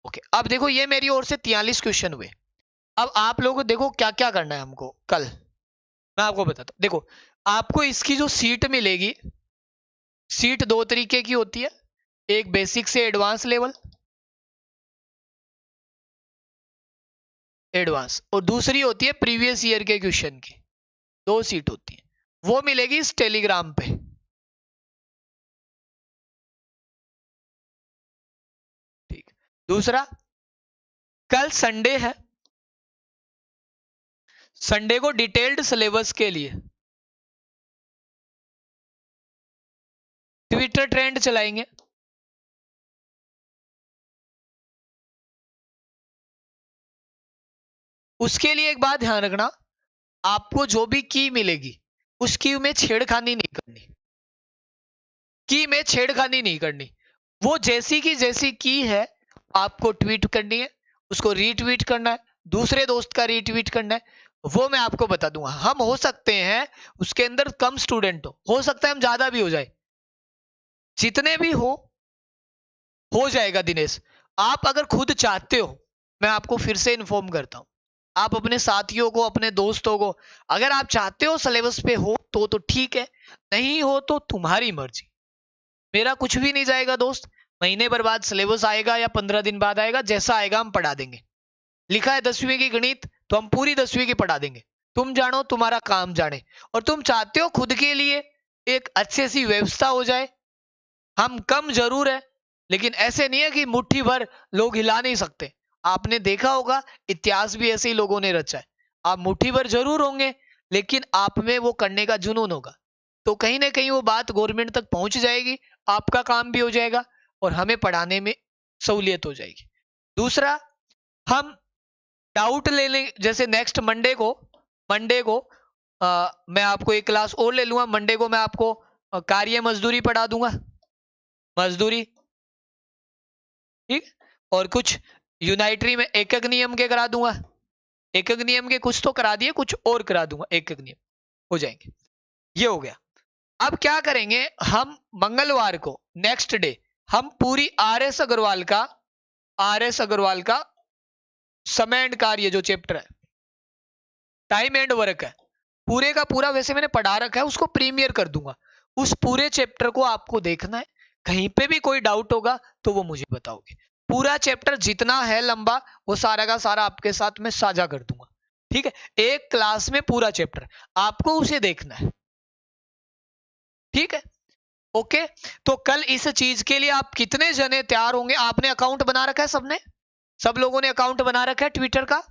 ओके। अब देखो ये मेरी ओर से 43 क्वेश्चन हुए। अब आप लोगों को देखो क्या क्या करना है हमको कल, मैं आपको बताता हूं। देखो आपको इसकी जो सीट मिलेगी, सीट दो तरीके की होती है, एक बेसिक से एडवांस लेवल, एडवांस, और दूसरी होती है प्रीवियस ईयर के क्वेश्चन की। दो सीट होती है, वो मिलेगी इस टेलीग्राम पे। ठीक। दूसरा, कल संडे है, संडे को डिटेल्ड सिलेबस के लिए ट्विटर ट्रेंड चलाएंगे। उसके लिए एक बात ध्यान रखना, आपको जो भी की मिलेगी उस की में छेड़खानी नहीं करनी, की में छेड़खानी नहीं करनी। वो जैसी की जैसी की है आपको ट्वीट करनी है, उसको रीट्वीट करना है, दूसरे दोस्त का रीट्वीट करना है। वो मैं आपको बता दूंगा। हम हो सकते हैं उसके अंदर कम स्टूडेंट हो सकता है हम ज्यादा भी हो जाए, जितने भी हो जाएगा दिनेश। आप अगर खुद चाहते हो, मैं आपको फिर से इन्फॉर्म करता हूं, आप अपने साथियों को, अपने दोस्तों को, अगर आप चाहते हो सिलेबस पे हो तो ठीक है, नहीं हो तो तुम्हारी मर्जी, मेरा कुछ भी नहीं जाएगा दोस्त। महीने भर बाद सिलेबस आएगा या 15 दिन बाद आएगा, जैसा आएगा हम पढ़ा देंगे। लिखा है 10वीं की गणित, तो हम पूरी 10वीं की पढ़ा देंगे। तुम जानो, तुम्हारा काम जाने। और तुम चाहते हो खुद के लिए एक अच्छी सी व्यवस्था हो जाए, हम कम जरूर है, लेकिन ऐसे नहीं है कि मुट्ठी भर लोग हिला नहीं सकते। आपने देखा होगा इतिहास भी ऐसे ही लोगों ने रचा है। आप मुट्ठी भर जरूर होंगे, लेकिन आप में वो करने का जुनून होगा, तो कहीं ना कहीं वो बात गवर्नमेंट तक पहुंच जाएगी, आपका काम भी हो जाएगा और हमें पढ़ाने में सहूलियत हो जाएगी। दूसरा, हम डाउट ले लें, जैसे नेक्स्ट मंडे को मैं आपको एक क्लास और ले लूंगा। मंडे को मैं आपको कार्य मजदूरी पढ़ा दूंगा, मजदूरी, ठीक। और कुछ यूनाइटरी में एकक नियम के करा दूंगा, एकक नियम के कुछ तो करा दिए, कुछ और करा दूंगा, एकक नियम हो जाएंगे। ये हो गया। अब क्या करेंगे हम, मंगलवार को नेक्स्ट डे हम पूरी आर एस अग्रवाल का समय एंड कार्य जो चैप्टर है, टाइम एंड वर्क है, पूरे का पूरा वैसे मैंने पढ़ा रखा है, उसको प्रीमियर कर दूंगा। उस पूरे चैप्टर को आपको देखना है। कहीं पे भी कोई डाउट होगा तो वो मुझे बताओगे। पूरा चैप्टर जितना है लंबा, वो सारा का सारा आपके साथ मैं साझा कर दूंगा। ठीक है, एक क्लास में पूरा चैप्टर आपको उसे देखना है। ठीक है, ओके। तो कल इस चीज के लिए आप कितने जने तैयार होंगे? आपने अकाउंट बना रखा है सबने? सब लोगों ने अकाउंट बना रखा है ट्विटर का?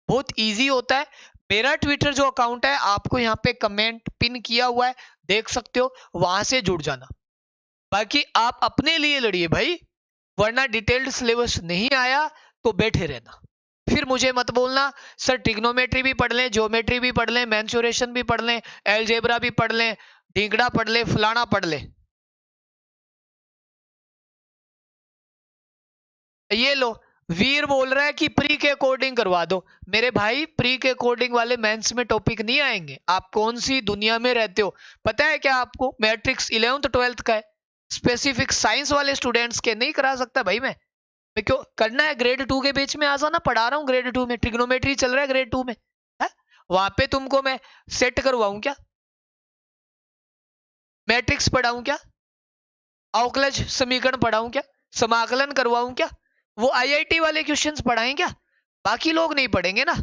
बहुत इजी होता है। मेरा ट्विटर जो अकाउंट है आपको यहाँ पे कमेंट पिन किया हुआ है, देख सकते हो, वहां से जुड़ जाना। बाकी आप अपने लिए लड़िए भाई, वरना डिटेल्ड सिलेबस नहीं आया तो बैठे रहना। फिर मुझे मत बोलना सर ट्रिग्नोमेट्री भी पढ़ लें, ज्योमेट्री भी पढ़ लें, मेंसुरेशन भी पढ़ लें, एलजेब्रा भी पढ़ लें, ढींगड़ा पढ़ लें, फलाना पढ़ लें। ये लो, वीर बोल रहा है कि प्री के अकॉर्डिंग करवा दो। मेरे भाई प्री के अकॉर्डिंग वाले मेंस में टॉपिक नहीं आएंगे। आप कौन सी दुनिया में रहते हो? पता है क्या आपको? मैट्रिक्स 11th 12th का है, स्पेसिफिक साइंस वाले स्टूडेंट्स के नहीं करा सकता भाई मैं क्यों करना है? ग्रेड 2 के बीच में आ जाना, पढ़ा रहा हूँ ग्रेड 2 में, ट्रिग्नोमेट्री चल रहा है ग्रेड 2 में है? वहां पे तुमको मैं सेट करवाऊं क्या? मैट्रिक्स पढ़ाऊं क्या? अवकलज समीकरण पढ़ाऊं क्या? समाकलन करवाऊं क्या? वो आईआईटी वाले क्वेश्चंस पढ़ाएं क्या? बाकी लोग नहीं पढ़ेंगे ना,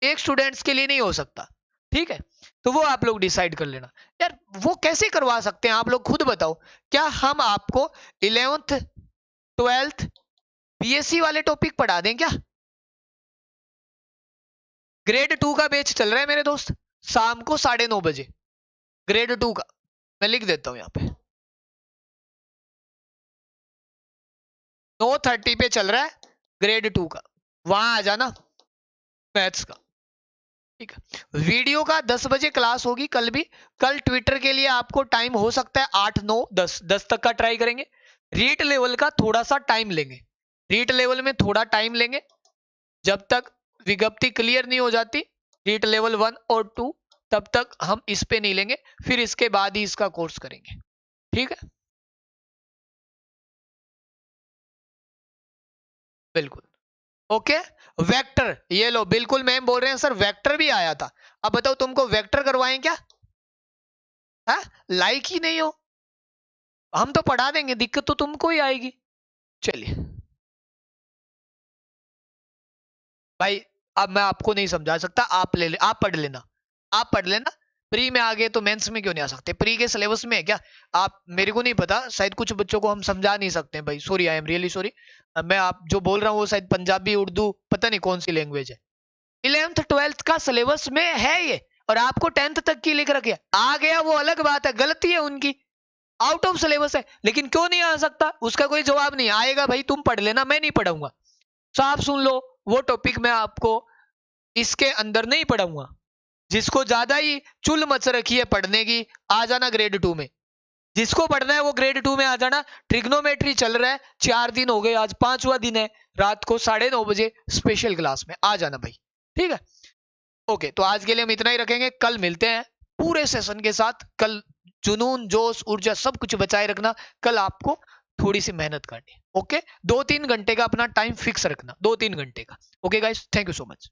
एक स्टूडेंट्स के लिए नहीं हो सकता। ठीक है, तो वो आप लोग डिसाइड कर लेना यार। वो कैसे करवा सकते हैं आप लोग खुद बताओ। क्या हम आपको 11th 12th बीएससी वाले टॉपिक पढ़ा दें क्या? ग्रेड 2 का बैच चल रहा है मेरे दोस्त, शाम को 9:30 बजे, ग्रेड 2 का। मैं लिख देता हूं यहाँ पे 9:30 पे चल रहा है ग्रेड 2 का, वहां आ जाना, मैथ्स का। ठीक है, वीडियो का 10 बजे क्लास होगी कल भी। कल ट्विटर के लिए आपको टाइम हो सकता है 8 9 10 10 तक का ट्राई करेंगे। रीट लेवल का थोड़ा सा टाइम लेंगे, रीट लेवल में थोड़ा टाइम लेंगे जब तक विज्ञप्ति क्लियर नहीं हो जाती, रीट लेवल 1 और 2, तब तक हम इस पे नहीं लेंगे, फिर इसके बाद ही इसका कोर्स करेंगे। ठीक है, बिल्कुल ओके। वेक्टर ये लो, बिल्कुल मैम बोल रहे हैं सर वेक्टर भी आया था। अब बताओ तुमको वेक्टर करवाएं क्या? है लाइक ही नहीं हो, हम तो पढ़ा देंगे, दिक्कत तो तुमको ही आएगी। चलिए भाई, अब मैं आपको नहीं समझा सकता, आप ले ले, आप पढ़ लेना, आप पढ़ लेना। प्री में आ गए तो मेंस में क्यों नहीं आ सकते? प्री के सिलेबस में है क्या? आप, मेरे को नहीं पता, शायद कुछ बच्चों को हम समझा नहीं सकते भाई, sorry, I am really sorry. मैं आप जो बोल रहा हूँ वो शायद पंजाबी उर्दू पता नहीं कौन सी लैंग्वेज है। 11th 12th का सिलेबस में है ये, और आपको 10th तक की लिख रखे आ गया, वो अलग बात है, गलती है उनकी, आउट ऑफ सिलेबस है। लेकिन क्यों नहीं आ सकता उसका कोई जवाब नहीं आएगा भाई, तुम पढ़ लेना, मैं नहीं पढ़ाऊंगा। साफ सुन लो, वो टॉपिक मैं आपको इसके अंदर नहीं पढ़ाऊंगा। जिसको ज्यादा ही चुल मच रखी है पढ़ने की, आ जाना ग्रेड 2 में। जिसको पढ़ना है वो ग्रेड 2 में आ जाना। ट्रिग्नोमेट्री चल रहा है, 4 दिन हो गए, आज 5वां दिन है, रात को 9:30 बजे स्पेशल क्लास में आ जाना भाई। ठीक है, ओके, तो आज के लिए हम इतना ही रखेंगे, कल मिलते हैं पूरे सेशन के साथ। कल जुनून जोश ऊर्जा सब कुछ बचाए रखना, कल आपको थोड़ी सी मेहनत करनी है। ओके, 2-3 घंटे का अपना टाइम फिक्स रखना, 2-3 घंटे का। Okay guys, thank you so much.